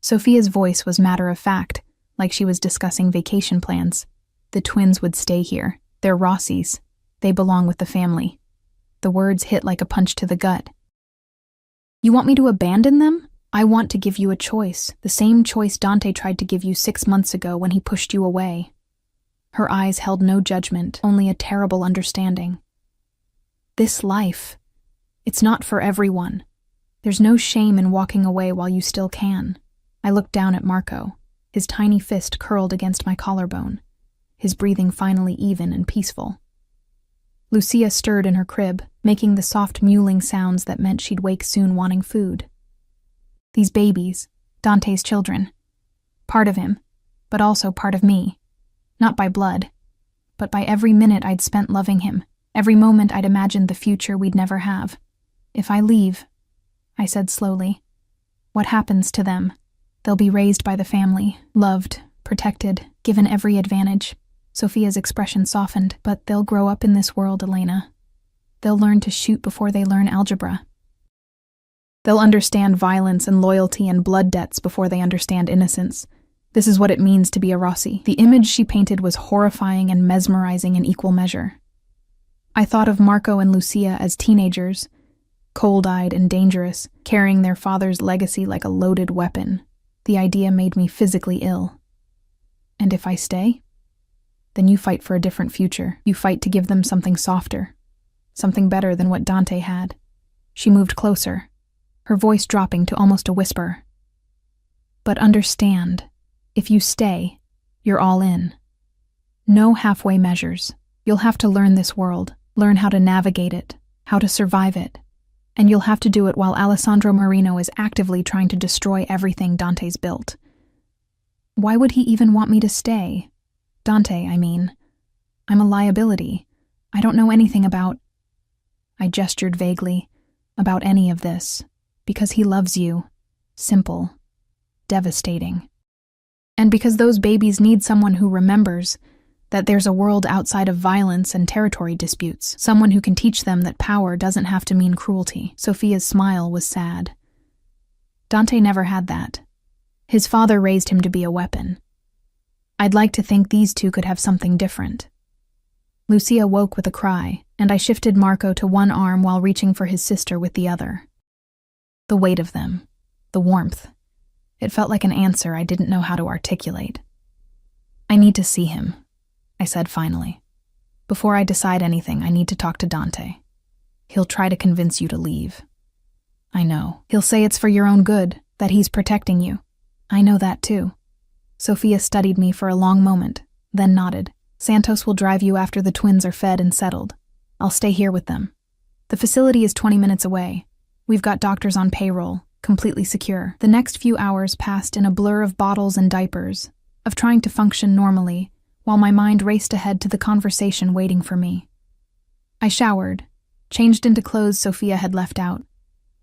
Sophia's voice was matter-of-fact, like she was discussing vacation plans. The twins would stay here. They're Rossis. They belong with the family. The words hit like a punch to the gut. You want me to abandon them? I want to give you a choice, the same choice Dante tried to give you 6 months ago when he pushed you away. Her eyes held no judgment, only a terrible understanding. This life, it's not for everyone. There's no shame in walking away while you still can. I looked down at Marco, his tiny fist curled against my collarbone, his breathing finally even and peaceful. Lucia stirred in her crib, making the soft mewling sounds that meant she'd wake soon wanting food. These babies, Dante's children. Part of him, but also part of me. Not by blood, but by every minute I'd spent loving him, every moment I'd imagined the future we'd never have. If I leave, I said slowly, what happens to them? They'll be raised by the family, loved, protected, given every advantage. Sophia's expression softened, but they'll grow up in this world, Elena. They'll learn to shoot before they learn algebra. They'll understand violence and loyalty and blood debts before they understand innocence. This is what it means to be a Rossi. The image she painted was horrifying and mesmerizing in equal measure. I thought of Marco and Lucia as teenagers, cold-eyed and dangerous, carrying their father's legacy like a loaded weapon. The idea made me physically ill. And if I stay? Then you fight for a different future. You fight to give them something softer, something better than what Dante had. She moved closer, her voice dropping to almost a whisper. But understand, if you stay, you're all in. No halfway measures. You'll have to learn this world, learn how to navigate it, how to survive it. And you'll have to do it while Alessandro Marino is actively trying to destroy everything Dante's built. Why would he even want me to stay? Dante, I mean. I'm a liability. I don't know anything about... I gestured vaguely, about any of this, because he loves you. Simple. Devastating. And because those babies need someone who remembers that there's a world outside of violence and territory disputes, someone who can teach them that power doesn't have to mean cruelty. Sophia's smile was sad. Dante never had that. His father raised him to be a weapon. I'd like to think these two could have something different. Lucia woke with a cry, and I shifted Marco to one arm while reaching for his sister with the other. The weight of them, the warmth. It felt like an answer I didn't know how to articulate. I need to see him, I said finally. Before I decide anything, I need to talk to Dante. He'll try to convince you to leave. I know. He'll say it's for your own good, that he's protecting you. I know that too. Sophia studied me for a long moment, then nodded. Santos will drive you after the twins are fed and settled. I'll stay here with them. The facility is 20 minutes away. We've got doctors on payroll, completely secure. The next few hours passed in a blur of bottles and diapers, of trying to function normally, while my mind raced ahead to the conversation waiting for me. I showered, changed into clothes Sophia had left out.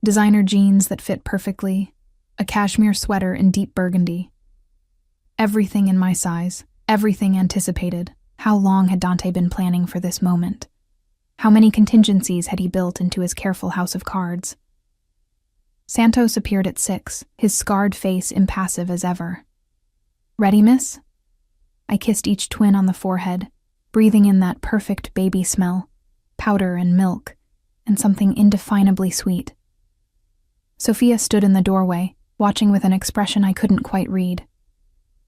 Designer jeans that fit perfectly, a cashmere sweater in deep burgundy. Everything in my size, everything anticipated. How long had Dante been planning for this moment? How many contingencies had he built into his careful house of cards? Santos appeared at 6, his scarred face impassive as ever. Ready, miss? I kissed each twin on the forehead, breathing in that perfect baby smell, powder and milk, and something indefinably sweet. Sophia stood in the doorway, watching with an expression I couldn't quite read.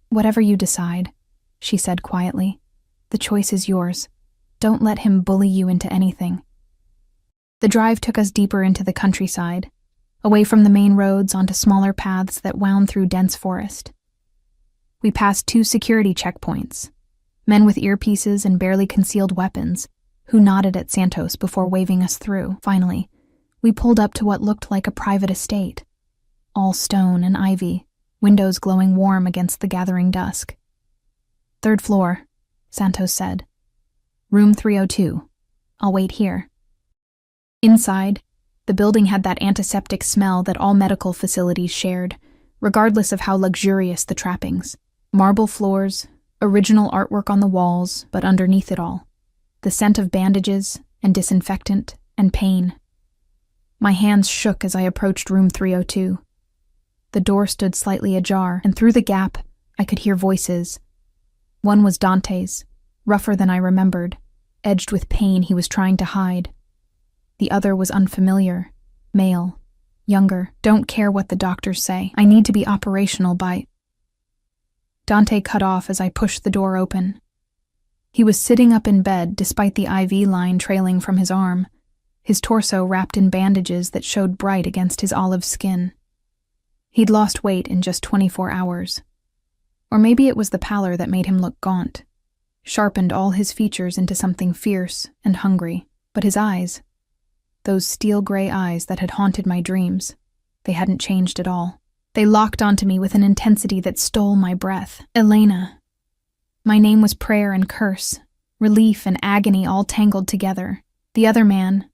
Whatever you decide, she said quietly. The choice is yours. Don't let him bully you into anything. The drive took us deeper into the countryside, away from the main roads onto smaller paths that wound through dense forest. We passed 2 security checkpoints. Men with earpieces and barely concealed weapons, who nodded at Santos before waving us through. Finally, we pulled up to what looked like a private estate. All stone and ivy, windows glowing warm against the gathering dusk. "3rd floor," Santos said. "Room 302. I'll wait here." Inside, the building had that antiseptic smell that all medical facilities shared, regardless of how luxurious the trappings. Marble floors, original artwork on the walls, but underneath it all, the scent of bandages and disinfectant and pain. My hands shook as I approached room 302. The door stood slightly ajar, and through the gap, I could hear voices. One was Dante's, rougher than I remembered, edged with pain he was trying to hide. The other was unfamiliar, male, younger. "Don't care what the doctors say. I need to be operational by—" Dante cut off as I pushed the door open. He was sitting up in bed despite the IV line trailing from his arm, his torso wrapped in bandages that showed bright against his olive skin. He'd lost weight in just 24 hours. Or maybe it was the pallor that made him look gaunt, sharpened all his features into something fierce and hungry. But his eyes, those steel-gray eyes that had haunted my dreams, they hadn't changed at all. They locked onto me with an intensity that stole my breath. Elena. My name was prayer and curse, relief and agony all tangled together. The other man,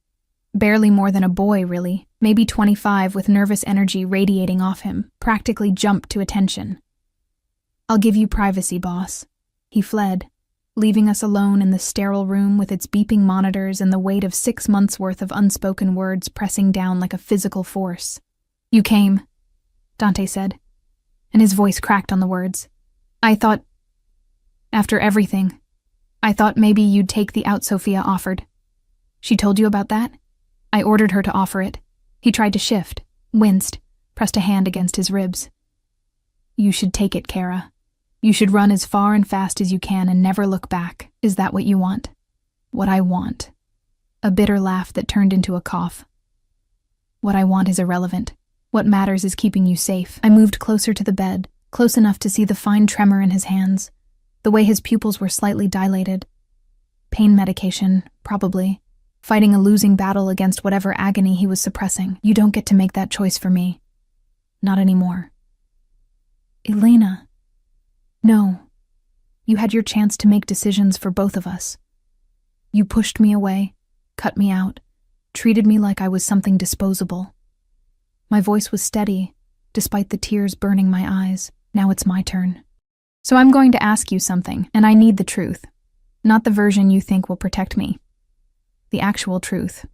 barely more than a boy really, maybe 25 with nervous energy radiating off him, practically jumped to attention. "I'll give you privacy, boss." He fled, leaving us alone in the sterile room with its beeping monitors and the weight of 6 months' worth of unspoken words pressing down like a physical force. "You came," Dante said, and his voice cracked on the words. "I thought, after everything, I thought maybe you'd take the out Sophia offered. She told you about that?" I ordered her to offer it. He tried to shift, winced, pressed a hand against his ribs. "You should take it, Kara. You should run as far and fast as you can and never look back. Is that what you want?" "What I want." A bitter laugh that turned into a cough. "What I want is irrelevant. What matters is keeping you safe." I moved closer to the bed, close enough to see the fine tremor in his hands, the way his pupils were slightly dilated. Pain medication, probably. Fighting a losing battle against whatever agony he was suppressing. "You don't get to make that choice for me. Not anymore." "Elena." "No. You had your chance to make decisions for both of us. You pushed me away, cut me out, treated me like I was something disposable." My voice was steady, despite the tears burning my eyes. "Now it's my turn. So I'm going to ask you something, and I need the truth. Not the version you think will protect me. The actual truth."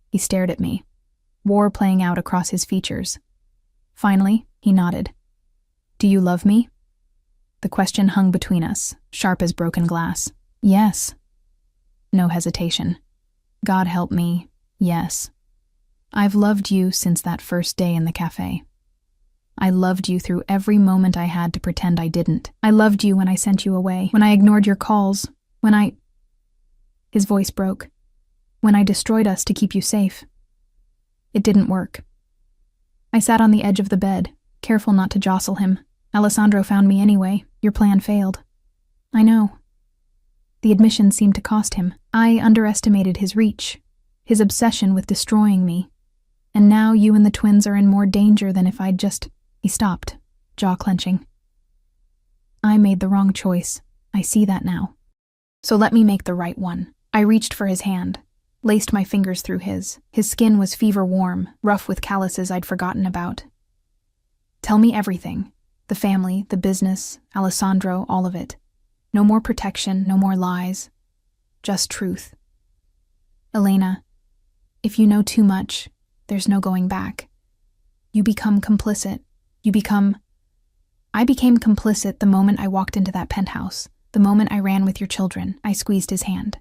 He stared at me, war playing out across his features. Finally, he nodded. "Do you love me?" The question hung between us, sharp as broken glass. "Yes." No hesitation. "God help me, yes. I've loved you since that first day in the cafe. I loved you through every moment I had to pretend I didn't. I loved you when I sent you away, when I ignored your calls, when I—" His voice broke. "When I destroyed us to keep you safe. It didn't work." I sat on the edge of the bed, careful not to jostle him. "Alessandro found me anyway. Your plan failed." "I know." The admission seemed to cost him. I underestimated his reach, his obsession with destroying me. And now you and the twins are in more danger than if I'd just— He stopped, jaw clenching. "I made the wrong choice. I see that now. So let me make the right one." I reached for his hand, laced my fingers through his. His skin was fever warm, rough with calluses I'd forgotten about. "Tell me everything. The family, the business, Alessandro, all of it. No more protection, no more lies. Just truth. Elena, if you know too much, there's no going back. You become complicit. I became complicit the moment I walked into that penthouse, the moment I ran with your children." I squeezed his hand.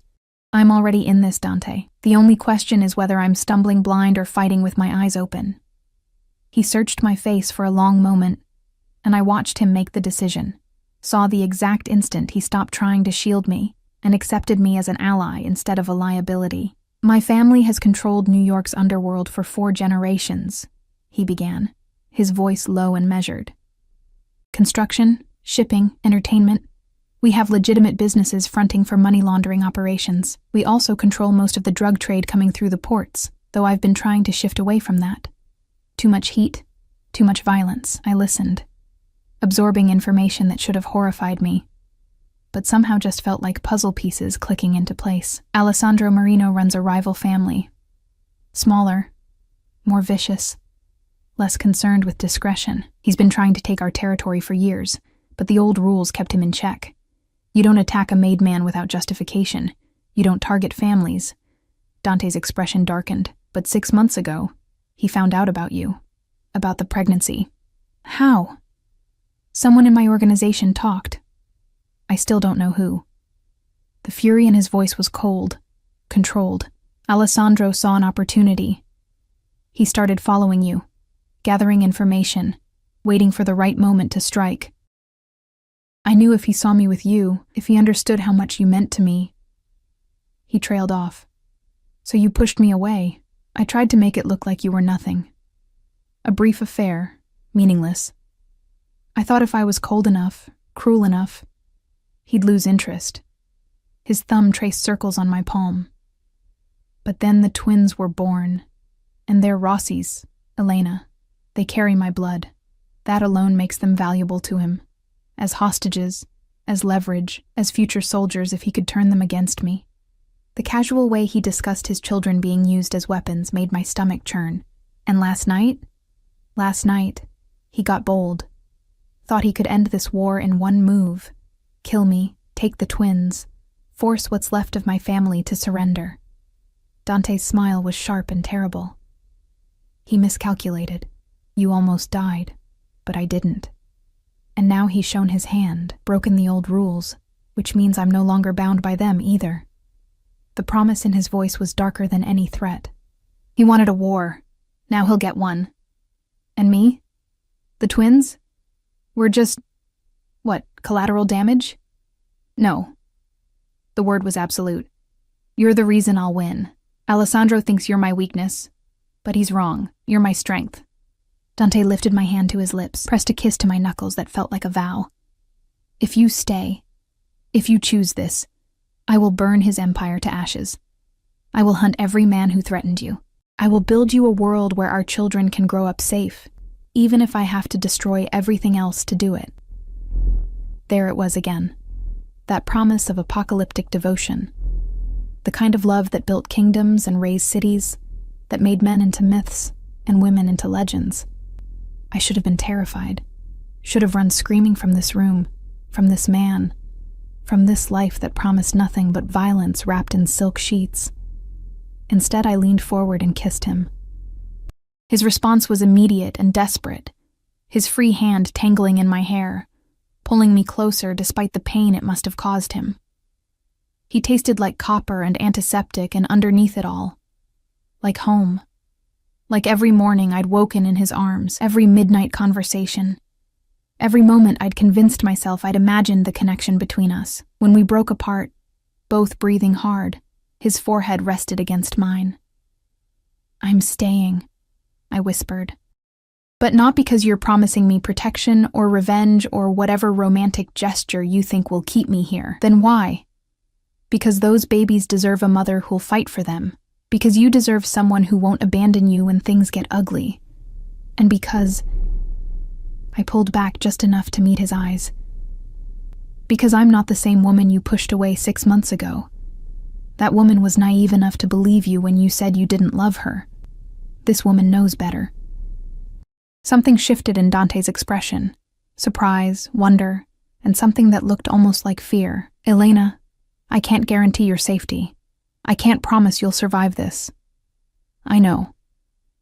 "I'm already in this, Dante. The only question is whether I'm stumbling blind or fighting with my eyes open." He searched my face for a long moment, and I watched him make the decision, saw the exact instant he stopped trying to shield me and accepted me as an ally instead of a liability. "My family has controlled New York's underworld for 4 generations, he began, his voice low and measured. "Construction, shipping, entertainment. We have legitimate businesses fronting for money laundering operations. We also control most of the drug trade coming through the ports, though I've been trying to shift away from that. Too much heat, too much violence. I listened, absorbing information that should have horrified me, but somehow just felt like puzzle pieces clicking into place. Alessandro Marino runs a rival family. Smaller, more vicious, less concerned with discretion. He's been trying to take our territory for years, but the old rules kept him in check. You don't attack a made man without justification. You don't target families. Dante's expression darkened, but 6 months ago, he found out about you, about the pregnancy. How? Someone in my organization talked. I still don't know who. The fury in his voice was cold, controlled. Alessandro saw an opportunity. He started following you, gathering information, waiting for the right moment to strike. I knew if he saw me with you, if he understood how much you meant to me. He trailed off. So you pushed me away. I tried to make it look like you were nothing. A brief affair, meaningless. I thought if I was cold enough, cruel enough, he'd lose interest. His thumb traced circles on my palm. But then the twins were born, and they're Rossi's, Elena. They carry my blood. That alone makes them valuable to him. As hostages, as leverage, as future soldiers if he could turn them against me. The casual way he discussed his children being used as weapons made my stomach churn. And last night, he got bold. Thought he could end this war in one move. Kill me, take the twins, force what's left of my family to surrender. Dante's smile was sharp and terrible. He miscalculated. You almost died, but I didn't. And now he's shown his hand, broken the old rules, which means I'm no longer bound by them either. The promise in his voice was darker than any threat. He wanted a war. Now he'll get one. And me? The twins? We're just, collateral damage? No. The word was absolute. You're the reason I'll win. Alessandro thinks you're my weakness, but he's wrong. You're my strength. Dante lifted my hand to his lips, pressed a kiss to my knuckles that felt like a vow. If you stay, if you choose this, I will burn his empire to ashes. I will hunt every man who threatened you. I will build you a world where our children can grow up safe, even if I have to destroy everything else to do it. There it was again. That promise of apocalyptic devotion. The kind of love that built kingdoms and raised cities, that made men into myths and women into legends. I should have been terrified, should have run screaming from this room, from this man, from this life that promised nothing but violence wrapped in silk sheets. Instead, I leaned forward and kissed him. His response was immediate and desperate, his free hand tangling in my hair, pulling me closer despite the pain it must have caused him. He tasted like copper and antiseptic, and underneath it all, like home. Like every morning I'd woken in his arms, every midnight conversation. Every moment I'd convinced myself I'd imagined the connection between us. When we broke apart, both breathing hard, his forehead rested against mine. I'm staying, I whispered. But not because you're promising me protection or revenge or whatever romantic gesture you think will keep me here. Then why? Because those babies deserve a mother who'll fight for them. Because you deserve someone who won't abandon you when things get ugly. And because... I pulled back just enough to meet his eyes. Because I'm not the same woman you pushed away 6 months ago. That woman was naive enough to believe you when you said you didn't love her. This woman knows better. Something shifted in Dante's expression. Surprise, wonder, and something that looked almost like fear. Elena, I can't guarantee your safety. I can't promise you'll survive this. I know,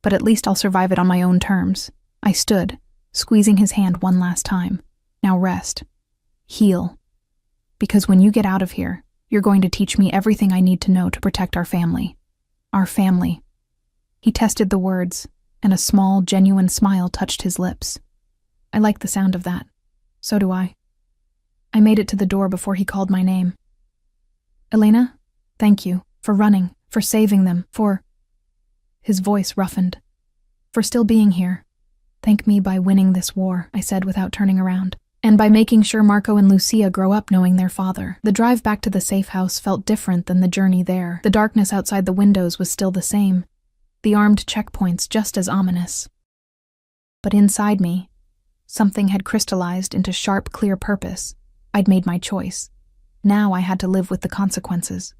but at least I'll survive it on my own terms. I stood, squeezing his hand one last time. Now rest. Heal. Because when you get out of here, you're going to teach me everything I need to know to protect our family. Our family. He tested the words, and a small, genuine smile touched his lips. I liked the sound of that. So do I. I made it to the door before he called my name. Elena, thank you. For running, for saving them, for... His voice roughened. For still being here. Thank me by winning this war, I said without turning around. And by making sure Marco and Lucia grow up knowing their father. The drive back to the safe house felt different than the journey there. The darkness outside the windows was still the same, the armed checkpoints just as ominous. But inside me, something had crystallized into sharp, clear purpose. I'd made my choice. Now I had to live with the consequences.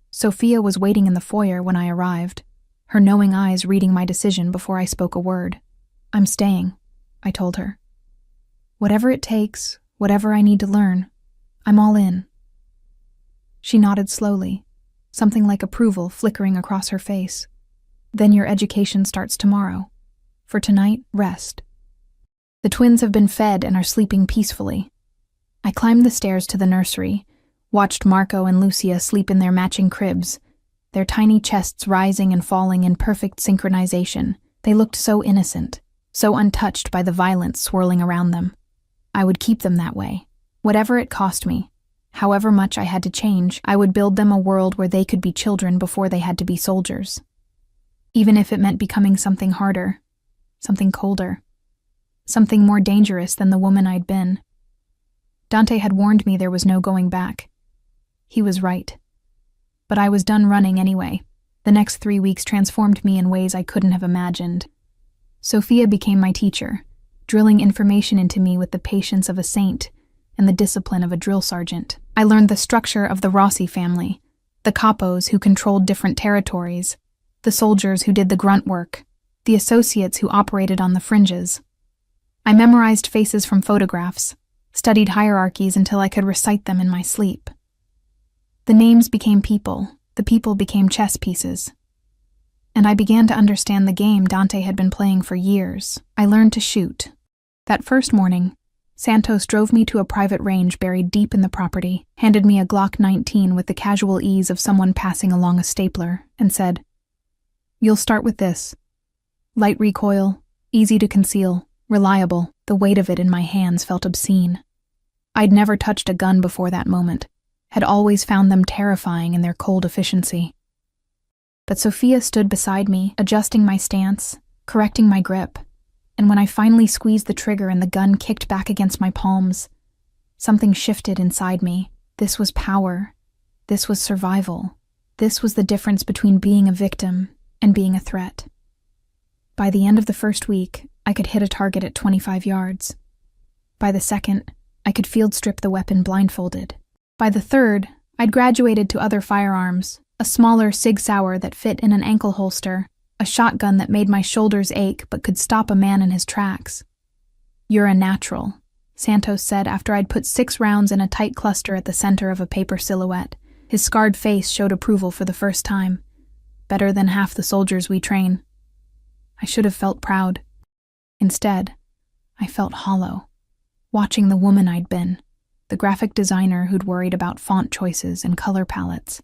Sophia was waiting in the foyer when I arrived, her knowing eyes reading my decision before I spoke a word. "I'm staying," I told her. "Whatever it takes, whatever I need to learn, I'm all in." She nodded slowly, something like approval flickering across her face. "Then your education starts tomorrow. For tonight, rest." The twins have been fed and are sleeping peacefully. I climbed the stairs to the nursery, watched Marco and Lucia sleep in their matching cribs, their tiny chests rising and falling in perfect synchronization. They looked so innocent, so untouched by the violence swirling around them. I would keep them that way. Whatever it cost me, however much I had to change, I would build them a world where they could be children before they had to be soldiers. Even if it meant becoming something harder, something colder, something more dangerous than the woman I'd been. Dante had warned me there was no going back. He was right. But I was done running anyway. The next 3 weeks transformed me in ways I couldn't have imagined. Sophia became my teacher, drilling information into me with the patience of a saint and the discipline of a drill sergeant. I learned the structure of the Rossi family, the capos who controlled different territories, the soldiers who did the grunt work, the associates who operated on the fringes. I memorized faces from photographs, studied hierarchies until I could recite them in my sleep. The names became people, the people became chess pieces. And I began to understand the game Dante had been playing for years. I learned to shoot. That first morning, Santos drove me to a private range buried deep in the property, handed me a Glock 19 with the casual ease of someone passing along a stapler, and said, "You'll start with this. Light recoil, easy to conceal, reliable." The weight of it in my hands felt obscene. I'd never touched a gun before that moment, had always found them terrifying in their cold efficiency. But Sophia stood beside me, adjusting my stance, correcting my grip, and when I finally squeezed the trigger and the gun kicked back against my palms, something shifted inside me. This was power. This was survival. This was the difference between being a victim and being a threat. By the end of the first week, I could hit a target at 25 yards. By the second, I could field strip the weapon blindfolded. By the third, I'd graduated to other firearms, a smaller Sig Sauer that fit in an ankle holster, a shotgun that made my shoulders ache but could stop a man in his tracks. "You're a natural," Santos said after I'd put 6 rounds in a tight cluster at the center of a paper silhouette. His scarred face showed approval for the first time. "Better than half the soldiers we train." I should have felt proud. Instead, I felt hollow, watching the woman I'd been, the graphic designer who'd worried about font choices and color palettes,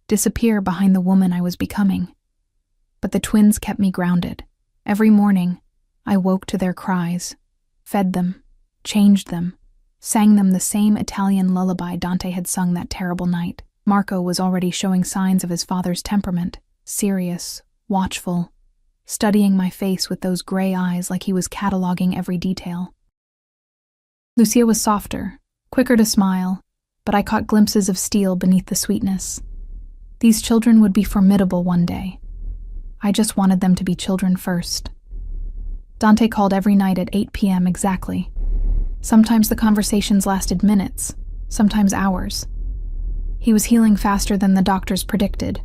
disappear behind the woman I was becoming. But the twins kept me grounded. Every morning, I woke to their cries, fed them, changed them, sang them the same Italian lullaby Dante had sung that terrible night. Marco was already showing signs of his father's temperament, serious, watchful, studying my face with those gray eyes like he was cataloging every detail. Lucia was softer, quicker to smile, but I caught glimpses of steel beneath the sweetness. These children would be formidable one day. I just wanted them to be children first. Dante called every night at 8 p.m. exactly. Sometimes the conversations lasted minutes, sometimes hours. He was healing faster than the doctors predicted.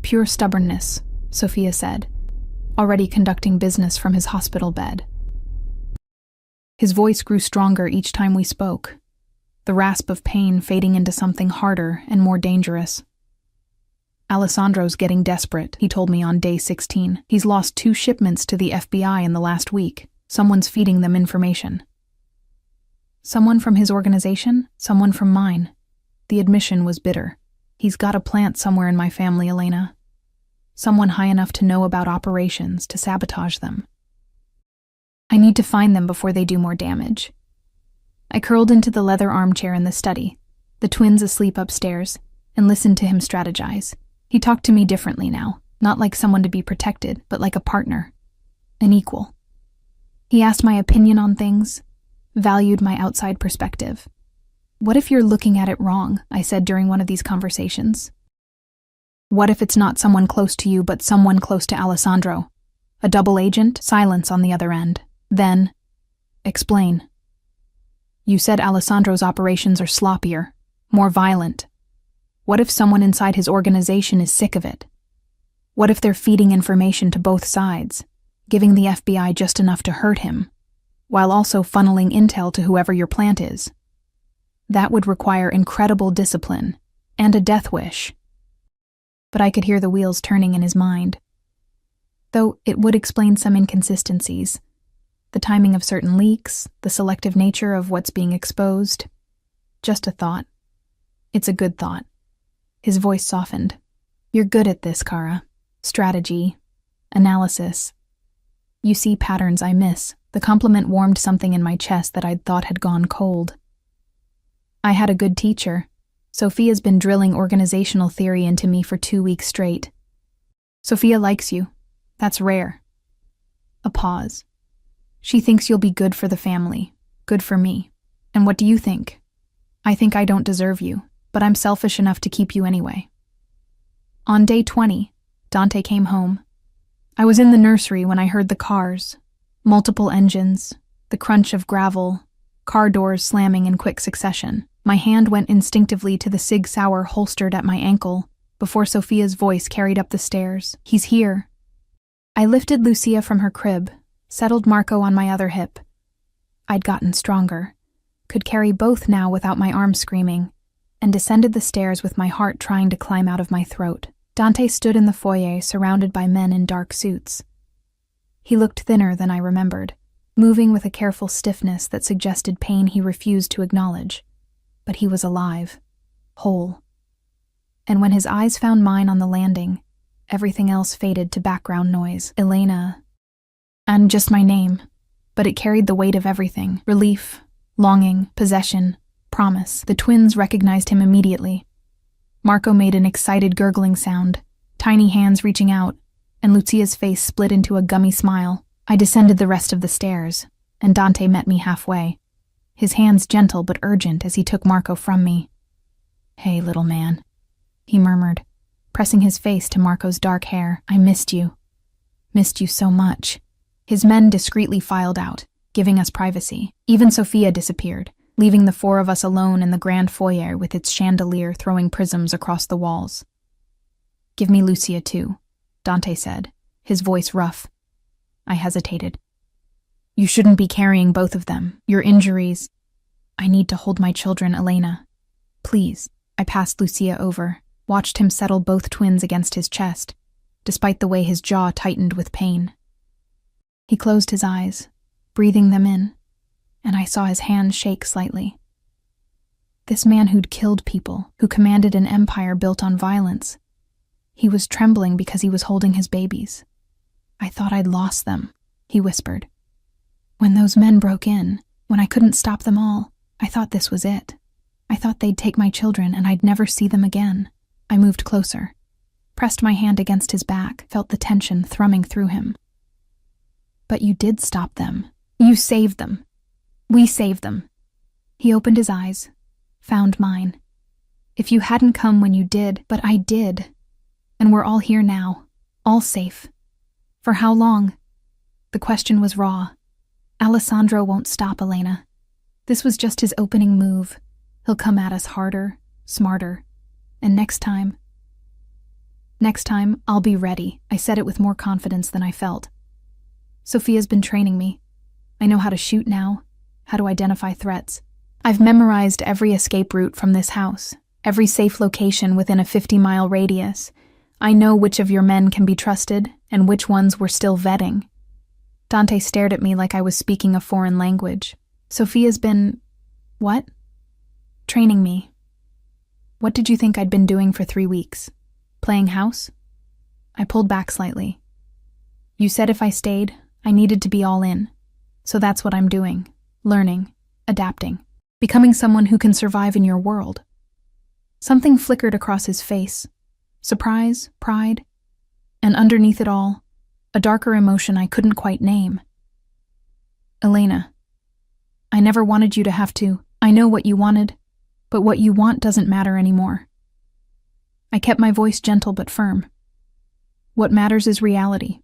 Pure stubbornness, Sophia said, already conducting business from his hospital bed. His voice grew stronger each time we spoke, the rasp of pain fading into something harder and more dangerous. "Alessandro's getting desperate," he told me on day 16. "He's lost 2 shipments to the FBI in the last week. Someone's feeding them information." Someone from his organization, someone from mine. The admission was bitter. "He's got a plant somewhere in my family, Elena. Someone high enough to know about operations, to sabotage them. I need to find them before they do more damage." I curled into the leather armchair in the study, the twins asleep upstairs, and listened to him strategize. He talked to me differently now, not like someone to be protected, but like a partner, an equal. He asked my opinion on things, valued my outside perspective. What if you're looking at it wrong? I said during one of these conversations. What if it's not someone close to you, but someone close to Alessandro? A double agent? Silence on the other end. Then, explain. You said Alessandro's operations are sloppier, more violent. What if someone inside his organization is sick of it? What if they're feeding information to both sides, giving the FBI just enough to hurt him, while also funneling intel to whoever your plant is? That would require incredible discipline and a death wish. But I could hear the wheels turning in his mind. Though it would explain some inconsistencies. The timing of certain leaks, the selective nature of what's being exposed. Just a thought. It's a good thought. His voice softened. You're good at this, Kara. Strategy. Analysis. You see patterns I miss. The compliment warmed something in my chest that I'd thought had gone cold. I had a good teacher. Sophia's been drilling organizational theory into me for 2 weeks straight. Sophia likes you. That's rare. A pause. She thinks you'll be good for the family, good for me. And what do you think? I think I don't deserve you, but I'm selfish enough to keep you anyway. On day 20, Dante came home. I was in the nursery when I heard the cars, multiple engines, the crunch of gravel, car doors slamming in quick succession. My hand went instinctively to the Sig Sauer holstered at my ankle before Sophia's voice carried up the stairs. He's here. I lifted Lucia from her crib, settled Marco on my other hip. I'd gotten stronger, could carry both now without my arms screaming, and descended the stairs with my heart trying to climb out of my throat. Dante stood in the foyer surrounded by men in dark suits. He looked thinner than I remembered, moving with a careful stiffness that suggested pain he refused to acknowledge. But he was alive, whole. And when his eyes found mine on the landing, everything else faded to background noise. Elena. And just my name, but it carried the weight of everything. Relief, longing, possession, promise. The twins recognized him immediately. Marco made an excited gurgling sound, tiny hands reaching out, and Lucia's face split into a gummy smile. I descended the rest of the stairs, and Dante met me halfway, his hands gentle but urgent as he took Marco from me. Hey, little man, he murmured, pressing his face to Marco's dark hair. I missed you. Missed you so much. His men discreetly filed out, giving us privacy. Even Sophia disappeared, leaving the four of us alone in the grand foyer with its chandelier throwing prisms across the walls. Give me Lucia too, Dante said, his voice rough. I hesitated. You shouldn't be carrying both of them. Your injuries. I need to hold my children, Elena. Please. I passed Lucia over, watched him settle both twins against his chest, despite the way his jaw tightened with pain. He closed his eyes, breathing them in, and I saw his hands shake slightly. This man who'd killed people, who commanded an empire built on violence, he was trembling because he was holding his babies. I thought I'd lost them, he whispered. When those men broke in, when I couldn't stop them all, I thought this was it. I thought they'd take my children and I'd never see them again. I moved closer, pressed my hand against his back, felt the tension thrumming through him. But you did stop them. You saved them. We saved them. He opened his eyes, found mine. If you hadn't come when you did, but I did. And we're all here now, all safe. For how long? The question was raw. Alessandro won't stop, Elena. This was just his opening move. He'll come at us harder, smarter. And next time, I'll be ready. I said it with more confidence than I felt. Sophia's been training me. I know how to shoot now, how to identify threats. I've memorized every escape route from this house, every safe location within a 50-mile radius. I know which of your men can be trusted and which ones we're still vetting. Dante stared at me like I was speaking a foreign language. Sophia's been... what? Training me. What did you think I'd been doing for 3 weeks? Playing house? I pulled back slightly. You said if I stayed, I needed to be all in. So that's what I'm doing. Learning, adapting, becoming someone who can survive in your world. Something flickered across his face. Surprise, pride, and underneath it all, a darker emotion I couldn't quite name. Elena, I never wanted you to have to. I know what you wanted, but what you want doesn't matter anymore. I kept my voice gentle but firm. What matters is reality,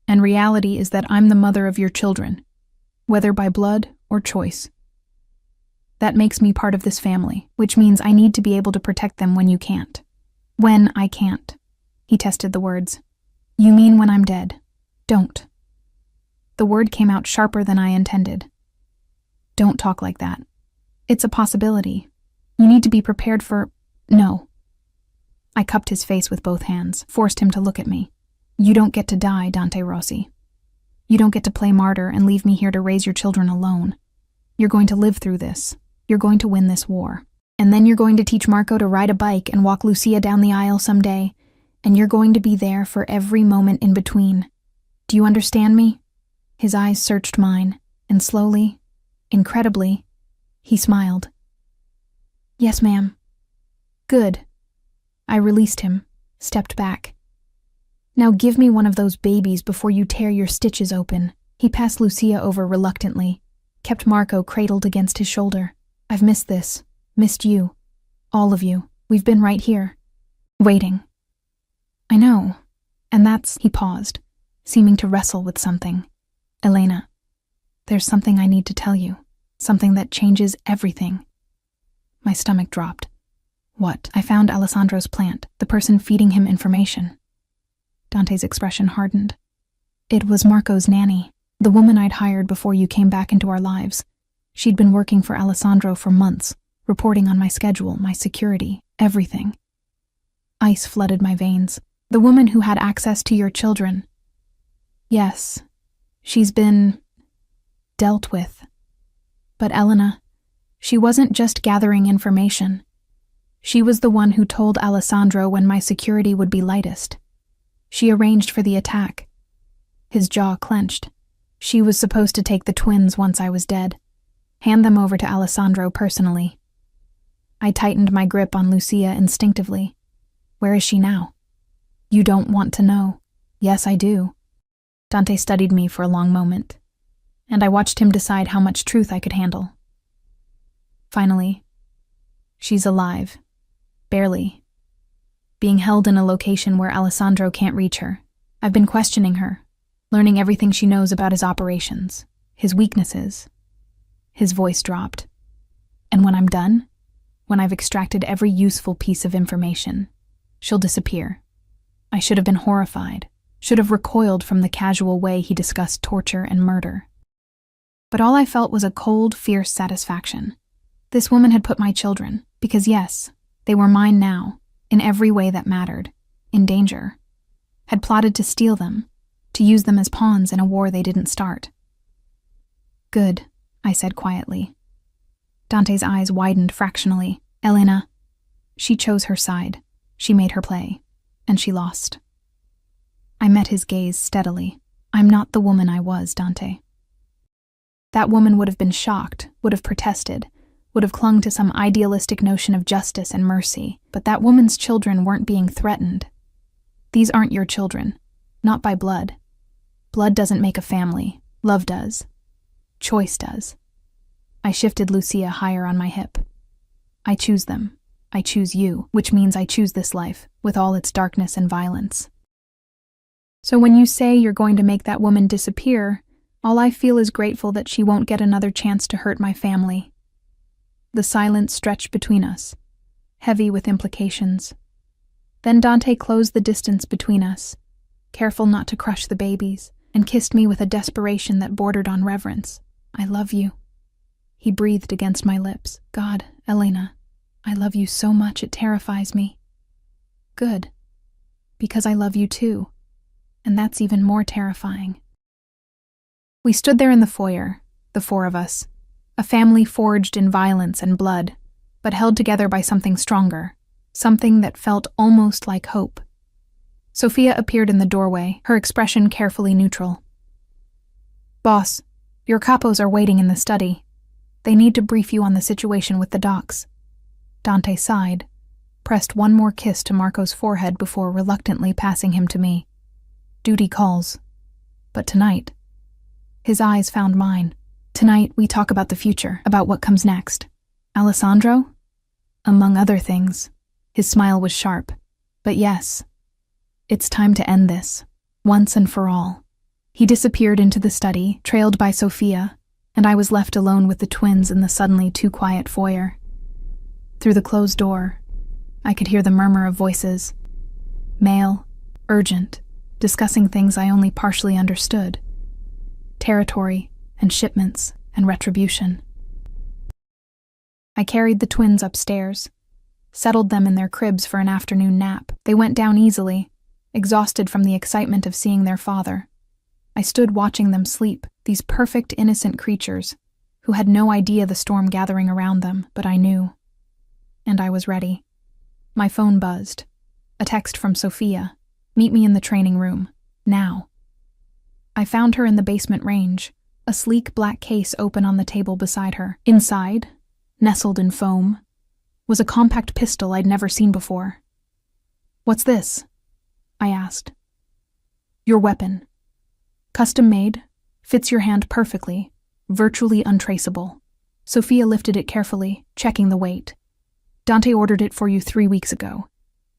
and reality is that I'm the mother of your children, whether by blood or choice. That makes me part of this family, which means I need to be able to protect them when you can't. When I can't. He tested the words. You mean when I'm dead? Don't. The word came out sharper than I intended. Don't talk like that. It's a possibility. You need to be prepared for... No. I cupped his face with both hands, forced him to look at me. You don't get to die, Dante Rossi. You don't get to play martyr and leave me here to raise your children alone. You're going to live through this. You're going to win this war. And then you're going to teach Marco to ride a bike and walk Lucia down the aisle someday, and you're going to be there for every moment in between. Do you understand me? His eyes searched mine, and slowly, incredibly, he smiled. Yes, ma'am. Good. I released him, stepped back. Now give me one of those babies before you tear your stitches open. He passed Lucia over reluctantly, kept Marco cradled against his shoulder. I've missed this, missed you, all of you. We've been right here, waiting. I know, and that's... He paused, seeming to wrestle with something. Elena, there's something I need to tell you, something that changes everything. My stomach dropped. What? I found Alessandro's plant, the person feeding him information. Dante's expression hardened. It was Marco's nanny, the woman I'd hired before you came back into our lives. She'd been working for Alessandro for months, reporting on my schedule, my security, everything. Ice flooded my veins. The woman who had access to your children. Yes, she's been... dealt with. But Elena, she wasn't just gathering information. She was the one who told Alessandro when my security would be lightest. She arranged for the attack. His jaw clenched. She was supposed to take the twins once I was dead, hand them over to Alessandro personally. I tightened my grip on Lucia instinctively. Where is she now? You don't want to know. Yes, I do. Dante studied me for a long moment, and I watched him decide how much truth I could handle. Finally, she's alive. Barely. Being held in a location where Alessandro can't reach her. I've been questioning her, learning everything she knows about his operations, his weaknesses. His voice dropped. And when I'm done, when I've extracted every useful piece of information, she'll disappear. I should have been horrified, should have recoiled from the casual way he discussed torture and murder. But all I felt was a cold, fierce satisfaction. This woman had put my children, because yes, they were mine now, in every way that mattered, in danger, had plotted to steal them, to use them as pawns in a war they didn't start. Good, I said quietly. Dante's eyes widened fractionally. Elena, she chose her side. She made her play, and she lost. I met his gaze steadily. I'm not the woman I was, Dante. That woman would have been shocked, would have protested, would have clung to some idealistic notion of justice and mercy, but that woman's children weren't being threatened. These aren't your children, not by blood. Blood doesn't make a family, love does. Choice does. I shifted Lucia higher on my hip. I choose them. I choose you, which means I choose this life, with all its darkness and violence. So when you say you're going to make that woman disappear, all I feel is grateful that she won't get another chance to hurt my family. The silence stretched between us, heavy with implications. Then Dante closed the distance between us, careful not to crush the babies, and kissed me with a desperation that bordered on reverence. I love you. He breathed against my lips. God, Elena, I love you so much it terrifies me. Good, because I love you too, and that's even more terrifying. We stood there in the foyer, the four of us, a family forged in violence and blood, but held together by something stronger, something that felt almost like hope. Sophia appeared in the doorway, her expression carefully neutral. Boss, your capos are waiting in the study. They need to brief you on the situation with the docs. Dante sighed, pressed one more kiss to Marco's forehead before reluctantly passing him to me. Duty calls. But tonight, his eyes found mine. Tonight, we talk about the future, about what comes next. Alessandro? Among other things. His smile was sharp. But yes, it's time to end this, once and for all. He disappeared into the study, trailed by Sophia, and I was left alone with the twins in the suddenly too quiet foyer. Through the closed door, I could hear the murmur of voices. Male, urgent, discussing things I only partially understood. Territory, and shipments, and retribution. I carried the twins upstairs, settled them in their cribs for an afternoon nap. They went down easily, exhausted from the excitement of seeing their father. I stood watching them sleep, these perfect, innocent creatures, who had no idea the storm gathering around them, but I knew. And I was ready. My phone buzzed. A text from Sophia. Meet me in the training room. Now. I found her in the basement range, a sleek black case open on the table beside her. Inside, nestled in foam, was a compact pistol I'd never seen before. "What's this?" I asked. "Your weapon. Custom made, fits your hand perfectly, virtually untraceable." Sophia lifted it carefully, checking the weight. "Dante ordered it for you 3 weeks ago.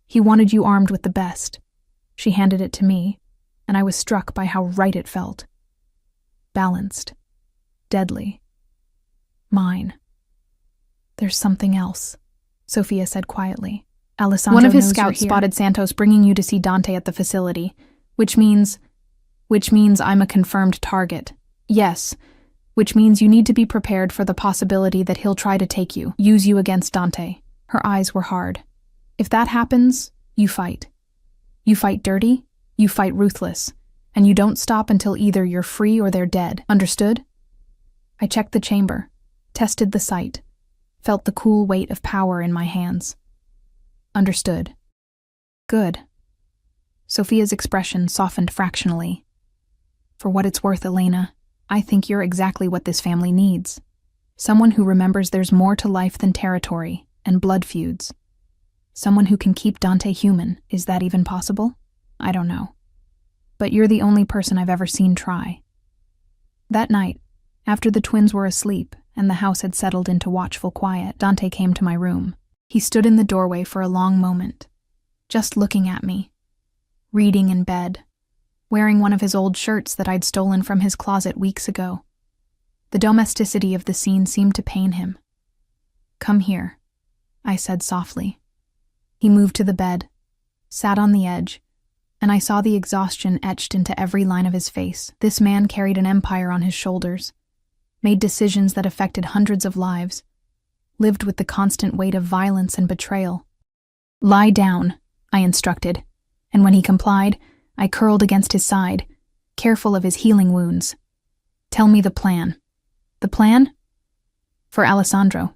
He wanted you armed with the best." She handed it to me, and I was struck by how right it felt. Balanced. Deadly. Mine. "There's something else," Sophia said quietly. "Alessandro One of his knows scouts you're here." spotted Santos bringing you to see Dante at the facility, which means I'm a confirmed target. Yes, which means you need to be prepared for the possibility that he'll try to take you, use you against Dante." Her eyes were hard. "If that happens, you fight. You fight dirty, you fight ruthless, and you don't stop until either you're free or they're dead. Understood?" I checked the chamber, tested the sight, felt the cool weight of power in my hands. "Understood." "Good." Sophia's expression softened fractionally. "For what it's worth, Elena, I think you're exactly what this family needs. Someone who remembers there's more to life than territory and blood feuds. Someone who can keep Dante human. Is that even possible? I don't know. But you're the only person I've ever seen try." That night, after the twins were asleep and the house had settled into watchful quiet, Dante came to my room. He stood in the doorway for a long moment, just looking at me, reading in bed, wearing one of his old shirts that I'd stolen from his closet weeks ago. The domesticity of the scene seemed to pain him. "Come here," I said softly. He moved to the bed, sat on the edge, and I saw the exhaustion etched into every line of his face. This man carried an empire on his shoulders, made decisions that affected hundreds of lives, lived with the constant weight of violence and betrayal. "Lie down," I instructed, and when he complied, I curled against his side, careful of his healing wounds. "Tell me the plan." "The plan?" "For Alessandro.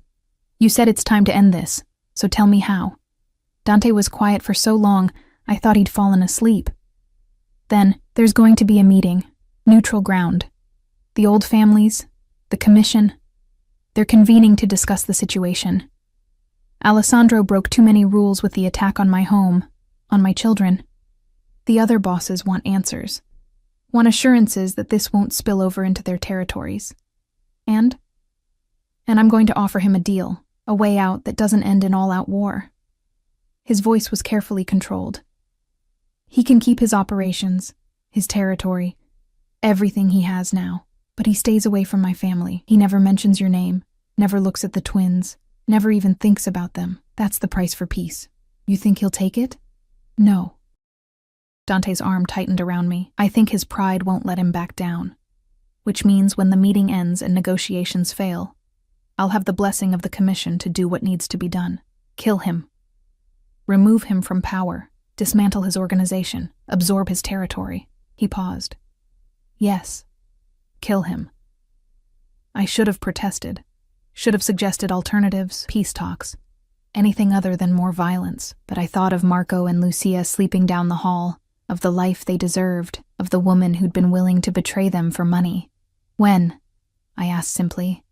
You said it's time to end this, so tell me how." Dante was quiet for so long, I thought he'd fallen asleep. "Then, there's going to be a meeting, neutral ground. The old families, the commission, they're convening to discuss the situation. Alessandro broke too many rules with the attack on my home, on my children. The other bosses want answers, want assurances that this won't spill over into their territories. And I'm going to offer him a deal, a way out that doesn't end in all-out war." His voice was carefully controlled. "He can keep his operations, his territory, everything he has now, but he stays away from my family. He never mentions your name, never looks at the twins, never even thinks about them. That's the price for peace. You think he'll take it?" "No." Dante's arm tightened around me. "I think his pride won't let him back down. Which means when the meeting ends and negotiations fail, I'll have the blessing of the commission to do what needs to be done. Kill him. Remove him from power, dismantle his organization, absorb his territory." He paused. "Yes. Kill him." I should have protested, should have suggested alternatives, peace talks, anything other than more violence, but I thought of Marco and Lucia sleeping down the hall, of the life they deserved, of the woman who'd been willing to betray them for money. "When?" I asked simply.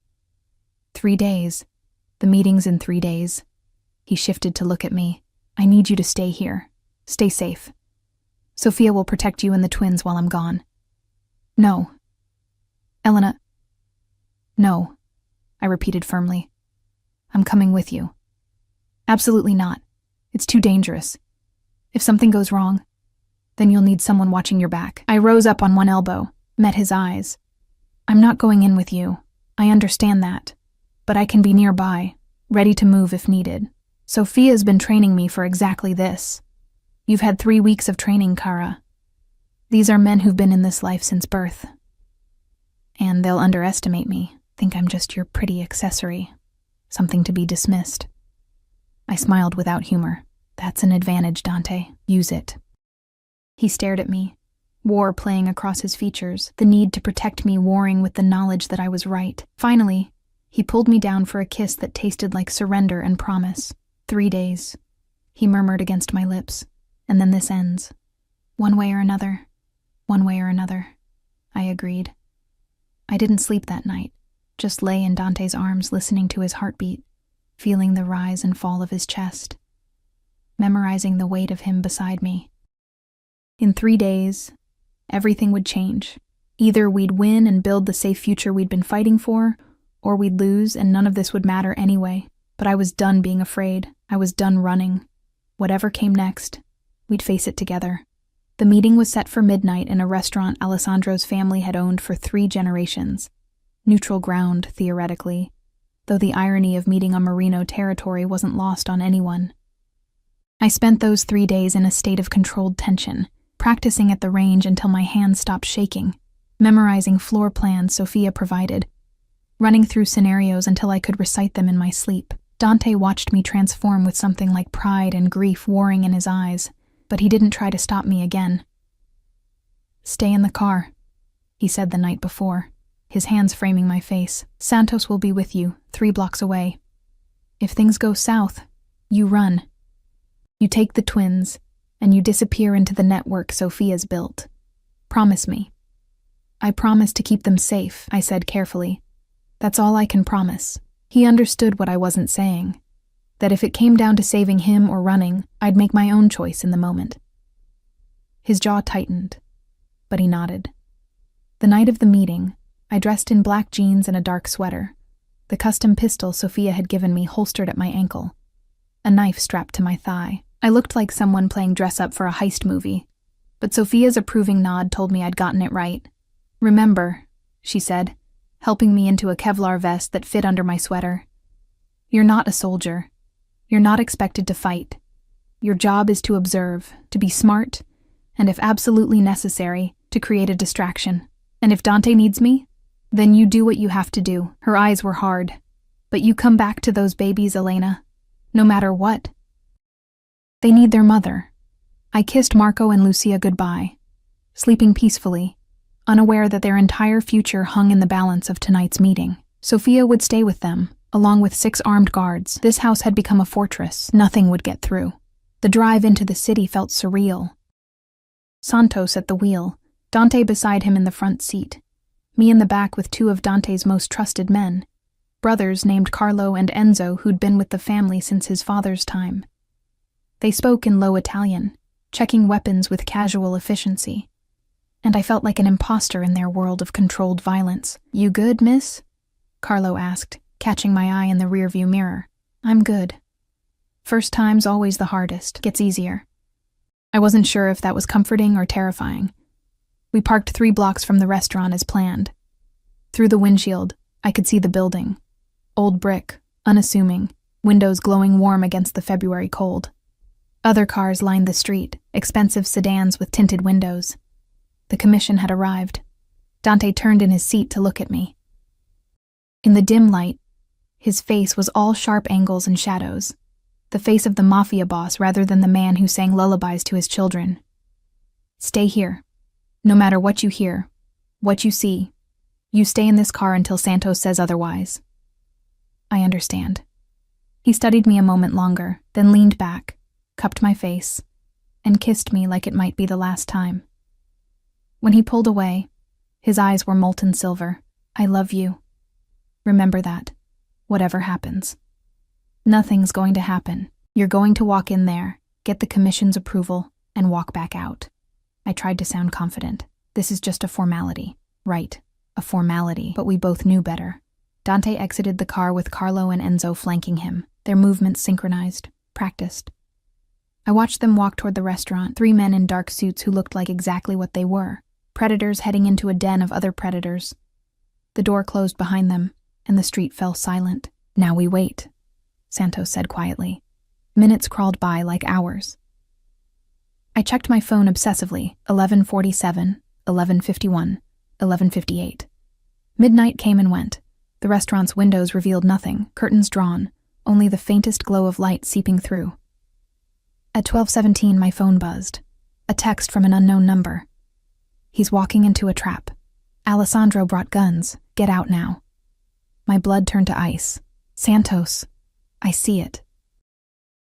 3 days. The meeting's in 3 days. He shifted to look at me. "I need you to stay here. Stay safe. Sophia will protect you and the twins while I'm gone." "No. Elena, No, I repeated firmly. I'm coming with you. Absolutely not. It's too dangerous. If something goes wrong, then you'll need someone watching your back. I rose up on one elbow, met his eyes. I'm not going in with you. I understand that. But I can be nearby, ready to move if needed. Sophia's been training me for exactly this. You've had 3 weeks of training, Kara. These are men who've been in this life since birth. And they'll underestimate me, think I'm just your pretty accessory, something to be dismissed. I smiled without humor. That's an advantage, Dante. Use it. He stared at me, war playing across his features, the need to protect me warring with the knowledge that I was right. Finally, he pulled me down for a kiss that tasted like surrender and promise. 3 days, he murmured against my lips, and then this ends. One way or another, one way or another, I agreed. I didn't sleep that night, just lay in Dante's arms listening to his heartbeat, feeling the rise and fall of his chest, memorizing the weight of him beside me. In 3 days, everything would change. Either we'd win and build the safe future we'd been fighting for, or we'd lose and none of this would matter anyway. But I was done being afraid. I was done running. Whatever came next, we'd face it together. The meeting was set for midnight in a restaurant Alessandro's family had owned for 3 generations. Neutral ground, theoretically, though the irony of meeting on Marino territory wasn't lost on anyone. I spent those 3 days in a state of controlled tension, practicing at the range until my hands stopped shaking, memorizing floor plans Sophia provided, running through scenarios until I could recite them in my sleep. Dante watched me transform with something like pride and grief warring in his eyes, but he didn't try to stop me again. Stay in the car, he said the night before, his hands framing my face. Santos will be with you, 3 blocks away. If things go south, you run. You take the twins, and you disappear into the network Sophia's built. Promise me. I promise to keep them safe, I said carefully. That's all I can promise. He understood what I wasn't saying, that if it came down to saving him or running, I'd make my own choice in the moment. His jaw tightened, but he nodded. The night of the meeting, I dressed in black jeans and a dark sweater, the custom pistol Sophia had given me holstered at my ankle, a knife strapped to my thigh. I looked like someone playing dress-up for a heist movie, but Sophia's approving nod told me I'd gotten it right. Remember, she said, helping me into a Kevlar vest that fit under my sweater. You're not a soldier. You're not expected to fight. Your job is to observe, to be smart, and if absolutely necessary, to create a distraction. And if Dante needs me, then you do what you have to do. Her eyes were hard. But you come back to those babies, Elena, no matter what. They need their mother. I kissed Marco and Lucia goodbye, sleeping peacefully, unaware that their entire future hung in the balance of tonight's meeting. Sophia would stay with them, along with 6 armed guards. This house had become a fortress. Nothing would get through. The drive into the city felt surreal. Santos at the wheel, Dante beside him in the front seat, me in the back with 2 of Dante's most trusted men, brothers named Carlo and Enzo who'd been with the family since his father's time. They spoke in low Italian, checking weapons with casual efficiency, and I felt like an imposter in their world of controlled violence. You good, miss? Carlo asked, catching my eye in the rearview mirror. I'm good. First time's always the hardest, gets easier. I wasn't sure if that was comforting or terrifying. We parked 3 blocks from the restaurant as planned. Through the windshield, I could see the building. Old brick, unassuming, windows glowing warm against the February cold. Other cars lined the street, expensive sedans with tinted windows. The commission had arrived. Dante turned in his seat to look at me. In the dim light, his face was all sharp angles and shadows, the face of the Mafia boss rather than the man who sang lullabies to his children. Stay here. No matter what you hear, what you see, you stay in this car until Santos says otherwise. I understand. He studied me a moment longer, then leaned back, cupped my face, and kissed me like it might be the last time. When he pulled away, his eyes were molten silver. I love you. Remember that, whatever happens. Nothing's going to happen. You're going to walk in there, get the commission's approval, and walk back out. I tried to sound confident. This is just a formality. Right, a formality, but we both knew better. Dante exited the car with Carlo and Enzo flanking him, their movements synchronized, practiced. I watched them walk toward the restaurant, 3 men in dark suits who looked like exactly what they were, predators heading into a den of other predators. The door closed behind them, and the street fell silent. "Now we wait," Santos said quietly. Minutes crawled by like hours. I checked my phone obsessively, 11:47, 11:51, 11:58. Midnight came and went. The restaurant's windows revealed nothing, curtains drawn, only the faintest glow of light seeping through. At 12:17, my phone buzzed. A text from an unknown number. "He's walking into a trap. Alessandro brought guns. Get out now." My blood turned to ice. Santos. I see it.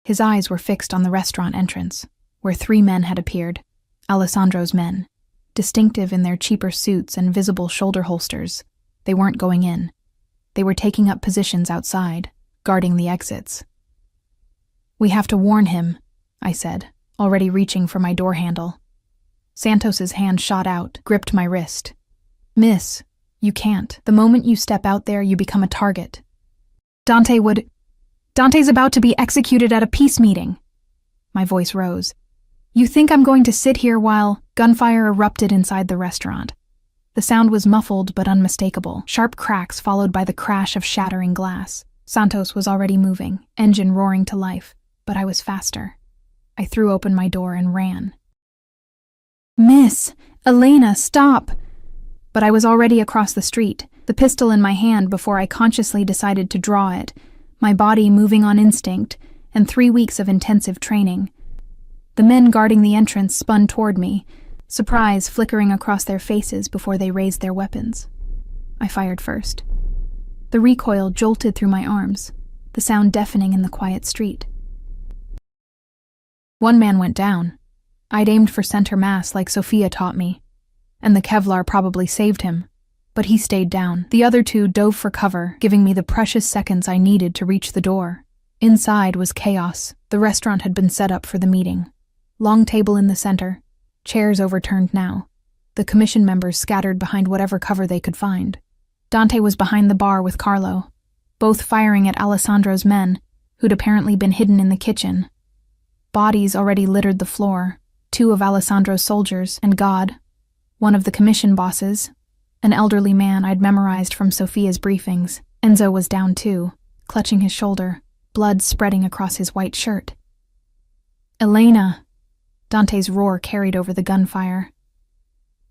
His eyes were fixed on the restaurant entrance, where 3 men had appeared, Alessandro's men. Distinctive in their cheaper suits and visible shoulder holsters, they weren't going in. They were taking up positions outside, guarding the exits. "We have to warn him," I said, already reaching for my door handle. Santos's hand shot out, gripped my wrist. "Miss, you can't. The moment you step out there, you become a target. Dante's about to be executed at a peace meeting." My voice rose. "You think I'm going to sit here while—" Gunfire erupted inside the restaurant. The sound was muffled but unmistakable, sharp cracks followed by the crash of shattering glass. Santos was already moving, engine roaring to life, but I was faster. I threw open my door and ran. "Miss, Elena, stop!" But I was already across the street, the pistol in my hand before I consciously decided to draw it, my body moving on instinct, and 3 weeks of intensive training. The men guarding the entrance spun toward me, surprise flickering across their faces before they raised their weapons. I fired first. The recoil jolted through my arms, the sound deafening in the quiet street. 1 man went down. I'd aimed for center mass like Sophia taught me, and the Kevlar probably saved him, but he stayed down. The other 2 dove for cover, giving me the precious seconds I needed to reach the door. Inside was chaos. The restaurant had been set up for the meeting. Long table in the center, chairs overturned now. The commission members scattered behind whatever cover they could find. Dante was behind the bar with Carlo, both firing at Alessandro's men, who'd apparently been hidden in the kitchen. Bodies already littered the floor, 2 of Alessandro's soldiers, and God, one of the commission bosses, an elderly man I'd memorized from Sophia's briefings. Enzo was down too, clutching his shoulder, blood spreading across his white shirt. "Elena!" Dante's roar carried over the gunfire.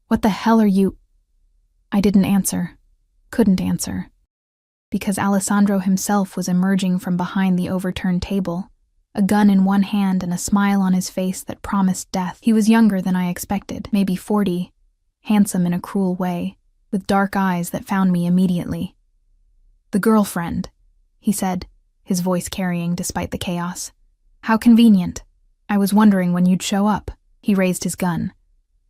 "What the hell are you—" I didn't answer, couldn't answer, because Alessandro himself was emerging from behind the overturned table, a gun in one hand and a smile on his face that promised death. He was younger than I expected, maybe 40, handsome in a cruel way, with dark eyes that found me immediately. "The girlfriend," he said, his voice carrying despite the chaos. "How convenient. I was wondering when you'd show up." He raised his gun.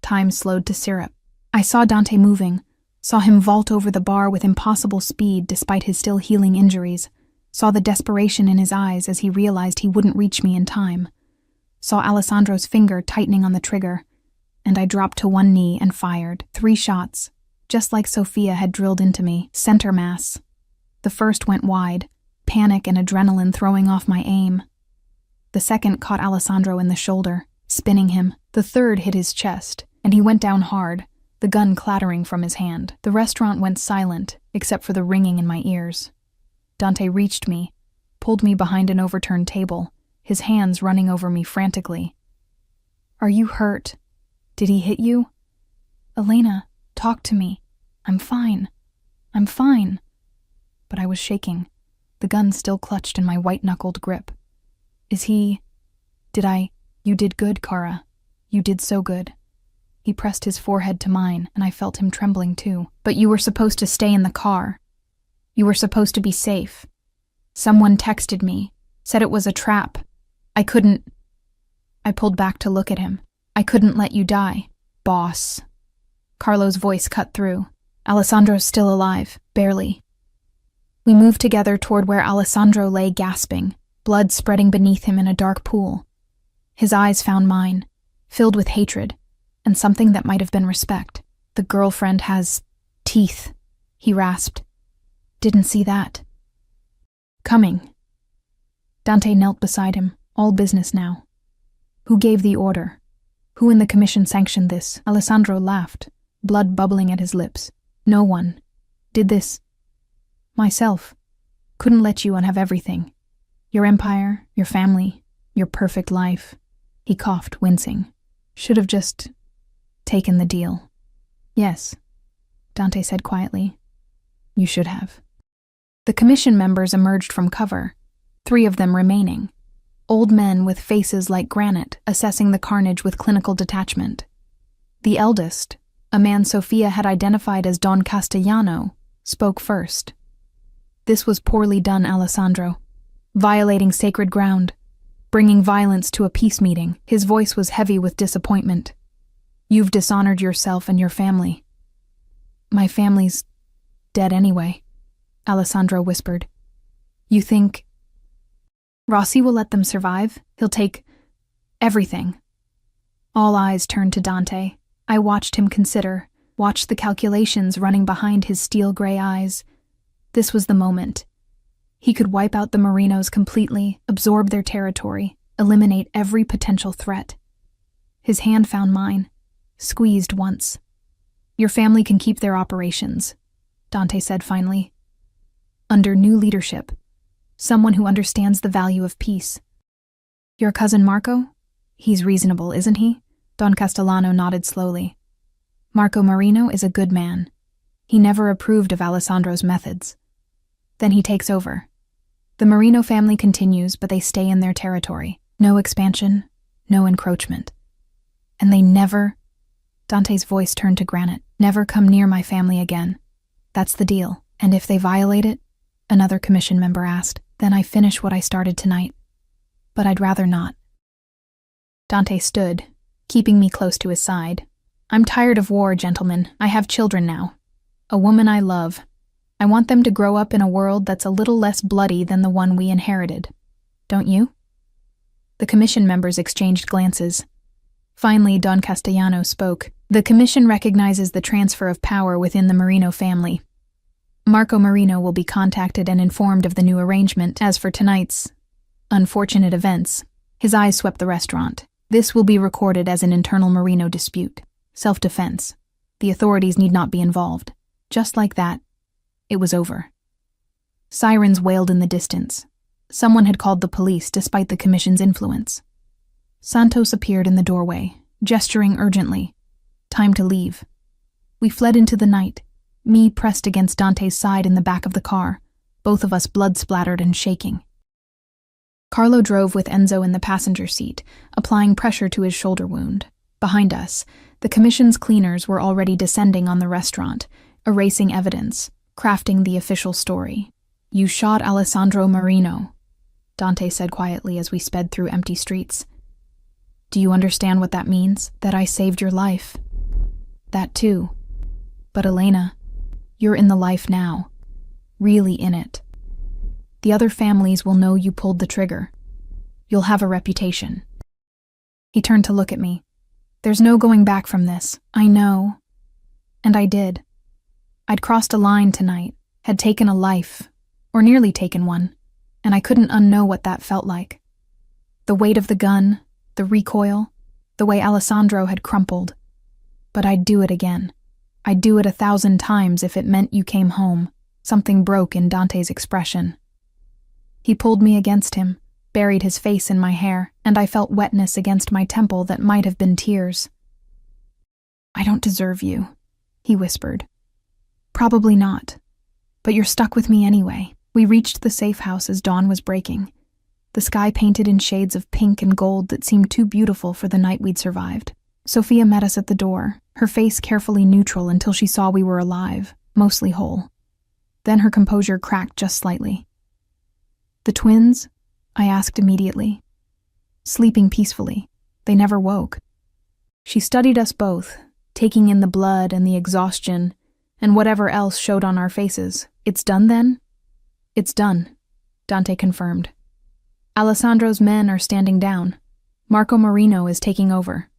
Time slowed to syrup. I saw Dante moving, saw him vault over the bar with impossible speed despite his still healing injuries, saw the desperation in his eyes as he realized he wouldn't reach me in time, saw Alessandro's finger tightening on the trigger, and I dropped to one knee and fired. 3 shots, just like Sophia had drilled into me, center mass. The first went wide, panic and adrenaline throwing off my aim. The second caught Alessandro in the shoulder, spinning him. The third hit his chest, and he went down hard, the gun clattering from his hand. The restaurant went silent, except for the ringing in my ears. Dante reached me, pulled me behind an overturned table, his hands running over me frantically. "Are you hurt? Did he hit you? Elena, talk to me. I'm fine. I'm fine." But I was shaking, the gun still clutched in my white-knuckled grip. You did good, Kara. You did so good." He pressed his forehead to mine, and I felt him trembling too. "But you were supposed to stay in the car. You were supposed to be safe. Someone texted me, said it was a trap. I couldn't—" I pulled back to look at him. "I couldn't let you die, boss." Carlo's voice cut through. "Alessandro's still alive, barely." We moved together toward where Alessandro lay gasping, blood spreading beneath him in a dark pool. His eyes found mine, filled with hatred, and something that might have been respect. "The girlfriend has teeth," he rasped. Didn't see that coming. Dante knelt beside him. All business now. Who gave the order? Who in the commission sanctioned this? Alessandro laughed, blood bubbling at his lips. No one. Did this. Myself. Couldn't let you have everything. Your empire, your family, your perfect life. He coughed, wincing. Should have just taken the deal. Yes, Dante said quietly. You should have. The commission members emerged from cover, 3 of them remaining. Old men with faces like granite, assessing the carnage with clinical detachment. The eldest, a man Sofia had identified as Don Castellano, spoke first. This was poorly done, Alessandro. Violating sacred ground. Bringing violence to a peace meeting. His voice was heavy with disappointment. You've dishonored yourself and your family. My family's dead anyway, Alessandro whispered. You think Rossi will let them survive? He'll take everything. All eyes turned to Dante. I watched him consider, watched the calculations running behind his steel-gray eyes. This was the moment. He could wipe out the Merinos completely, absorb their territory, eliminate every potential threat. His hand found mine, squeezed once. Your family can keep their operations, Dante said finally. Under new leadership, someone who understands the value of peace. Your cousin Marco? He's reasonable, isn't he? Don Castellano nodded slowly. Marco Marino is a good man. He never approved of Alessandro's methods. Then he takes over. The Marino family continues, but they stay in their territory. No expansion, no encroachment. And they never, Dante's voice turned to granite, never come near my family again. That's the deal. And if they violate it, another commission member asked, then I finish what I started tonight. But I'd rather not. Dante stood, keeping me close to his side. I'm tired of war, gentlemen. I have children now. A woman I love. I want them to grow up in a world that's a little less bloody than the one we inherited. Don't you? The commission members exchanged glances. Finally, Don Castellano spoke. The commission recognizes the transfer of power within the Marino family. Marco Marino will be contacted and informed of the new arrangement. As for tonight's unfortunate events, his eyes swept the restaurant. This will be recorded as an internal Marino dispute. Self-defense. The authorities need not be involved. Just like that, it was over. Sirens wailed in the distance. Someone had called the police despite the commission's influence. Santos appeared in the doorway, gesturing urgently. Time to leave. We fled into the night, me pressed against Dante's side in the back of the car, both of us blood-splattered and shaking. Carlo drove with Enzo in the passenger seat, applying pressure to his shoulder wound. Behind us, the commission's cleaners were already descending on the restaurant, erasing evidence, crafting the official story. You shot Alessandro Marino, Dante said quietly as we sped through empty streets. Do you understand what that means? That I saved your life? That too. But Elena, you're in the life now. Really in it. The other families will know you pulled the trigger. You'll have a reputation. He turned to look at me. There's no going back from this. I know. And I did. I'd crossed a line tonight, had taken a life, or nearly taken one, and I couldn't unknow what that felt like. The weight of the gun, the recoil, the way Alessandro had crumpled. But I'd do it again. I'd do it 1,000 times if it meant you came home. Something broke in Dante's expression. He pulled me against him, buried his face in my hair, and I felt wetness against my temple that might have been tears. I don't deserve you, he whispered. Probably not. But you're stuck with me anyway. We reached the safe house as dawn was breaking, the sky painted in shades of pink and gold that seemed too beautiful for the night we'd survived. Sophia met us at the door, her face carefully neutral until she saw we were alive, mostly whole. Then her composure cracked just slightly. The twins? I asked immediately. Sleeping peacefully. They never woke. She studied us both, taking in the blood and the exhaustion, and whatever else showed on our faces. It's done then? It's done, Dante confirmed. Alessandro's men are standing down. Marco Marino is taking over.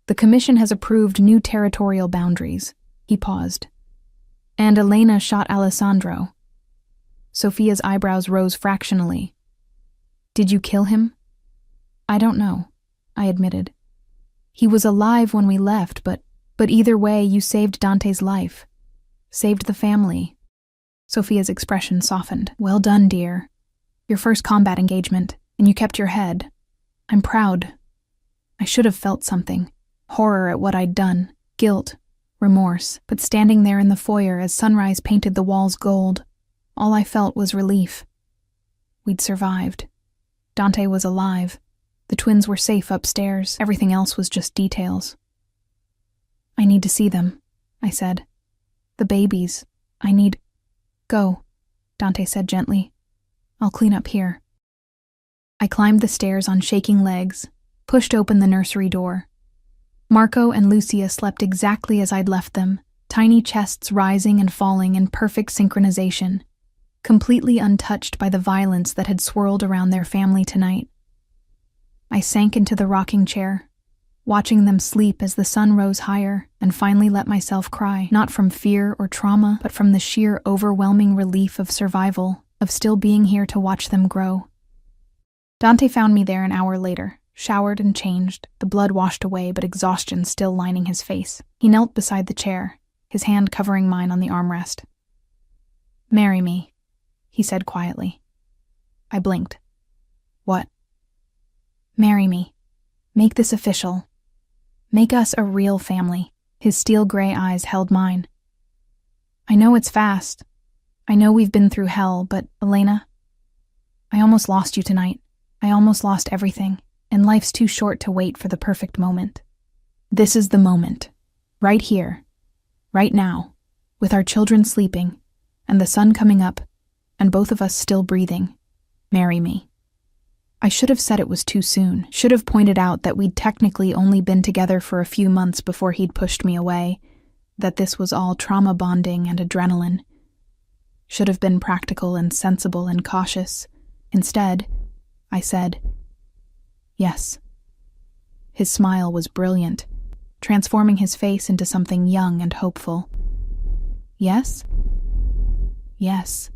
The commission has approved new territorial boundaries. He paused. And Elena shot Alessandro. Sophia's eyebrows rose fractionally. Did you kill him? I don't know, I admitted. He was alive when we left, but either way, you saved Dante's life. Saved the family. Sophia's expression softened. Well done, dear. Your first combat engagement, and you kept your head. I'm proud. I should have felt something. Horror at what I'd done. Guilt. Remorse. But standing there in the foyer as sunrise painted the walls gold, all I felt was relief. We'd survived. Dante was alive. The twins were safe upstairs. Everything else was just details. I need to see them, I said. The babies. I need... Go, Dante said gently. I'll clean up here. I climbed the stairs on shaking legs, pushed open the nursery door. Marco and Lucia slept exactly as I'd left them, tiny chests rising and falling in perfect synchronization, completely untouched by the violence that had swirled around their family tonight. I sank into the rocking chair, watching them sleep as the sun rose higher, and finally let myself cry, not from fear or trauma, but from the sheer overwhelming relief of survival, of still being here to watch them grow. Dante found me there an hour later, showered and changed, the blood washed away but exhaustion still lining his face. He knelt beside the chair, his hand covering mine on the armrest. Marry me, he said quietly. I blinked. What? Marry me. Make this official. Make us a real family. His steel gray eyes held mine. I know it's fast. I know we've been through hell, but, Elena, I almost lost you tonight. I almost lost everything, and life's too short to wait for the perfect moment. This is the moment. Right here. Right now. With our children sleeping, and the sun coming up, and both of us still breathing. Marry me. I should have said it was too soon, should have pointed out that we'd technically only been together for a few months before he'd pushed me away, that this was all trauma bonding and adrenaline. Should have been practical and sensible and cautious. Instead, I said, yes. His smile was brilliant, transforming his face into something young and hopeful. Yes? Yes.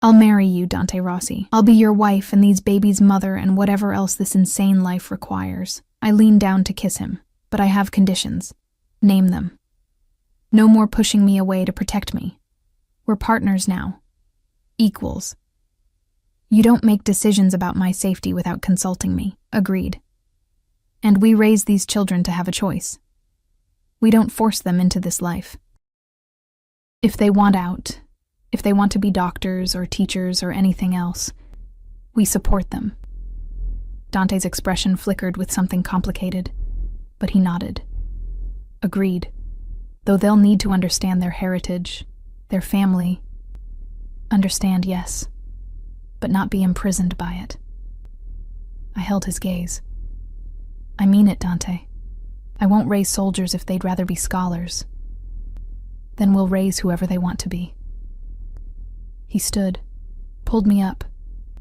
I'll marry you, Dante Rossi. I'll be your wife and these babies' mother and whatever else this insane life requires. I leaned down to kiss him, but I have conditions. Name them. No more pushing me away to protect me. We're partners now. Equals. You don't make decisions about my safety without consulting me. Agreed. And we raise these children to have a choice. We don't force them into this life. If they want out, if they want to be doctors or teachers or anything else, we support them. Dante's expression flickered with something complicated, but he nodded. Agreed. Though they'll need to understand their heritage, their family. Understand, yes, but not be imprisoned by it. I held his gaze. I mean it, Dante. I won't raise soldiers if they'd rather be scholars. Then we'll raise whoever they want to be. He stood, pulled me up,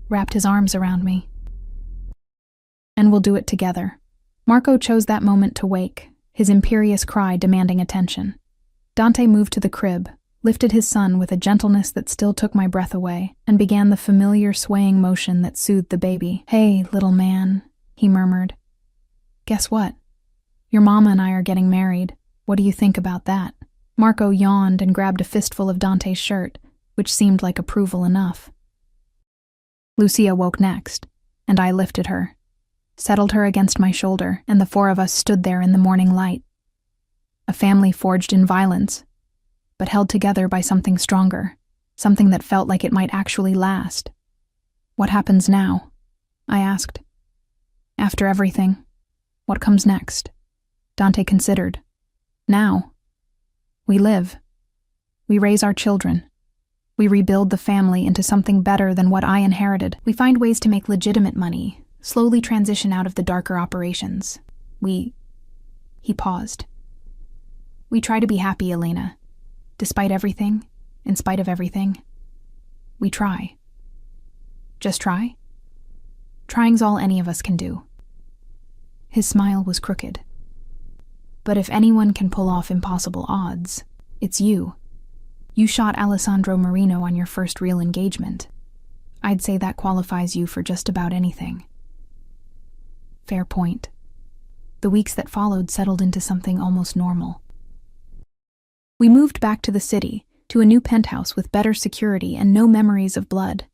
wrapped his arms around me. And we'll do it together. Marco chose that moment to wake, his imperious cry demanding attention. Dante moved to the crib, lifted his son with a gentleness that still took my breath away, and began the familiar swaying motion that soothed the baby. Hey, little man, he murmured. Guess what? Your mama and I are getting married. What do you think about that? Marco yawned and grabbed a fistful of Dante's shirt, which seemed like approval enough. Lucia woke next, and I lifted her, settled her against my shoulder, and the four of us stood there in the morning light. A family forged in violence, but held together by something stronger, something that felt like it might actually last. What happens now? I asked. After everything, what comes next? Dante considered. Now. We live. We raise our children. We rebuild the family into something better than what I inherited. We find ways to make legitimate money, slowly transition out of the darker operations. He paused. We try to be happy, Elena. Despite everything, in spite of everything. We try. Just try? Trying's all any of us can do. His smile was crooked. But if anyone can pull off impossible odds, it's you. You shot Alessandro Marino on your first real engagement. I'd say that qualifies you for just about anything. Fair point. The weeks that followed settled into something almost normal. We moved back to the city, to a new penthouse with better security and no memories of blood.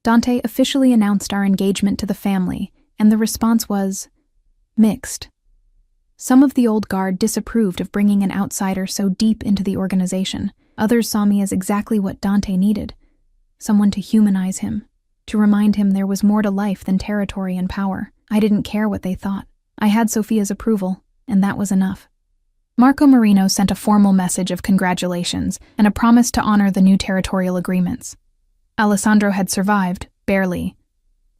Dante officially announced our engagement to the family, and the response was mixed. Some of the old guard disapproved of bringing an outsider so deep into the organization. Others saw me as exactly what Dante needed, someone to humanize him, to remind him there was more to life than territory and power. I didn't care what they thought. I had Sophia's approval, and that was enough. Marco Marino sent a formal message of congratulations and a promise to honor the new territorial agreements. Alessandro had survived, barely,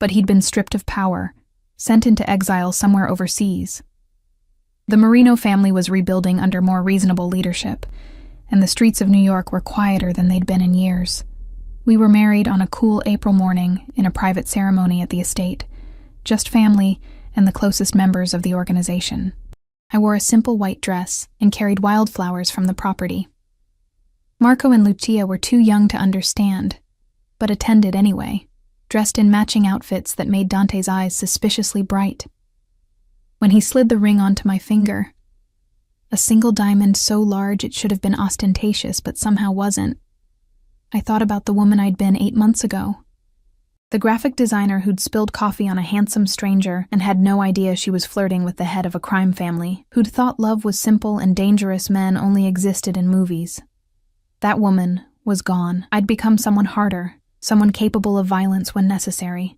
but he'd been stripped of power, sent into exile somewhere overseas. The Marino family was rebuilding under more reasonable leadership, and the streets of New York were quieter than they'd been in years. We were married on a cool April morning in a private ceremony at the estate, just family and the closest members of the organization. I wore a simple white dress and carried wildflowers from the property. Marco and Lucia were too young to understand, but attended anyway, dressed in matching outfits that made Dante's eyes suspiciously bright. When he slid the ring onto my finger, a single diamond so large it should have been ostentatious but somehow wasn't, I thought about the woman I'd been 8 months ago. The graphic designer who'd spilled coffee on a handsome stranger and had no idea she was flirting with the head of a crime family, who'd thought love was simple and dangerous men only existed in movies. That woman was gone. I'd become someone harder, someone capable of violence when necessary,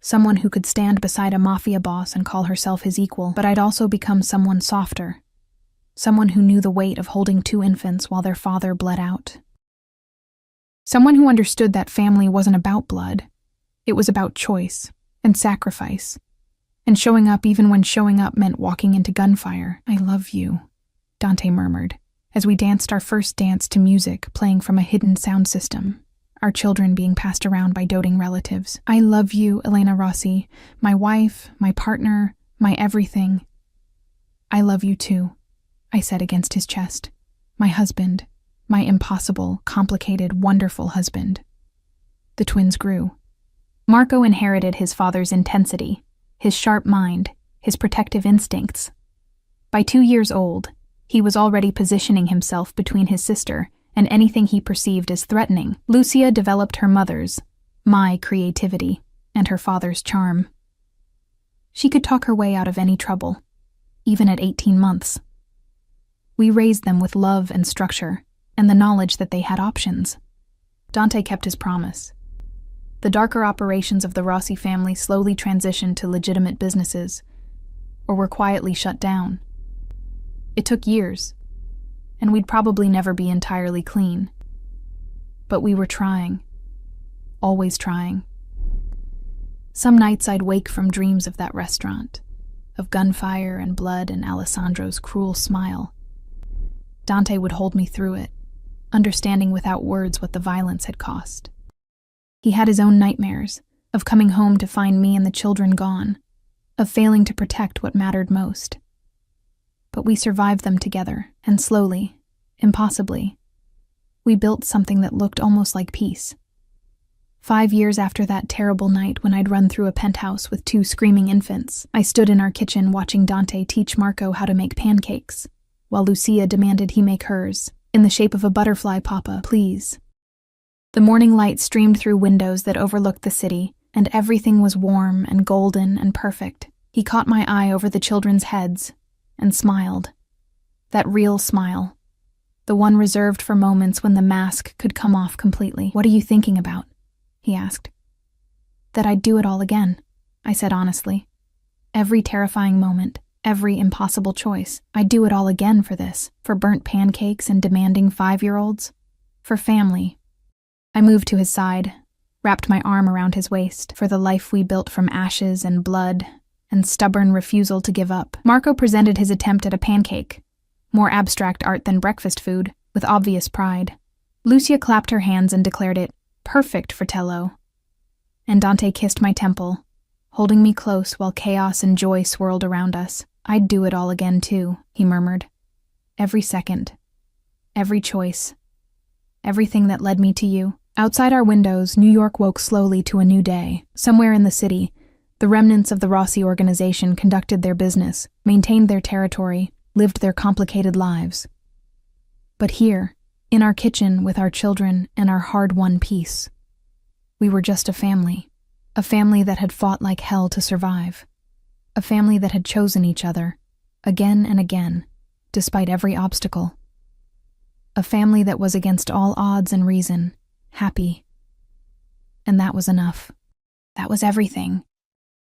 someone who could stand beside a mafia boss and call herself his equal, but I'd also become someone softer, someone who knew the weight of holding 2 infants while their father bled out. Someone who understood that family wasn't about blood. It was about choice and sacrifice, and showing up even when showing up meant walking into gunfire. I love you, Dante murmured, as we danced our first dance to music playing from a hidden sound system, our children being passed around by doting relatives. I love you, Elena Rossi, my wife, my partner, my everything. I love you too, I said against his chest. My husband, my impossible, complicated, wonderful husband. The twins grew. Marco inherited his father's intensity, his sharp mind, his protective instincts. By 2 years old, he was already positioning himself between his sister and anything he perceived as threatening. Lucia developed her mother's, my creativity, and her father's charm. She could talk her way out of any trouble, even at 18 months. We raised them with love and structure, and the knowledge that they had options. Dante kept his promise. The darker operations of the Rossi family slowly transitioned to legitimate businesses, or were quietly shut down. It took years, and we'd probably never be entirely clean. But we were trying, always trying. Some nights I'd wake from dreams of that restaurant, of gunfire and blood and Alessandro's cruel smile. Dante would hold me through it, understanding without words what the violence had cost. He had his own nightmares, of coming home to find me and the children gone, of failing to protect what mattered most. But we survived them together, and slowly, impossibly, we built something that looked almost like peace. 5 years after that terrible night when I'd run through a penthouse with 2 screaming infants, I stood in our kitchen watching Dante teach Marco how to make pancakes, while Lucia demanded he make hers, in the shape of a butterfly, Papa, please. The morning light streamed through windows that overlooked the city, and everything was warm and golden and perfect. He caught my eye over the children's heads and smiled. That real smile, the one reserved for moments when the mask could come off completely. What are you thinking about? He asked. That I'd do it all again, I said honestly. Every terrifying moment, every impossible choice, I'd do it all again for this, for burnt pancakes and demanding 5-year-olds, for family. I moved to his side, wrapped my arm around his waist, for the life we built from ashes and blood and stubborn refusal to give up. Marco presented his attempt at a pancake, more abstract art than breakfast food, with obvious pride. Lucia clapped her hands and declared it perfect, fratello. And Dante kissed my temple, holding me close while chaos and joy swirled around us. I'd do it all again too, he murmured. Every second, every choice, everything that led me to you. Outside our windows, New York woke slowly to a new day. Somewhere in the city, the remnants of the Rossi organization conducted their business, maintained their territory, lived their complicated lives. But here, in our kitchen with our children and our hard-won peace, we were just a family that had fought like hell to survive, a family that had chosen each other, again and again, despite every obstacle, a family that was against all odds and reason, happy. And that was enough. That was everything.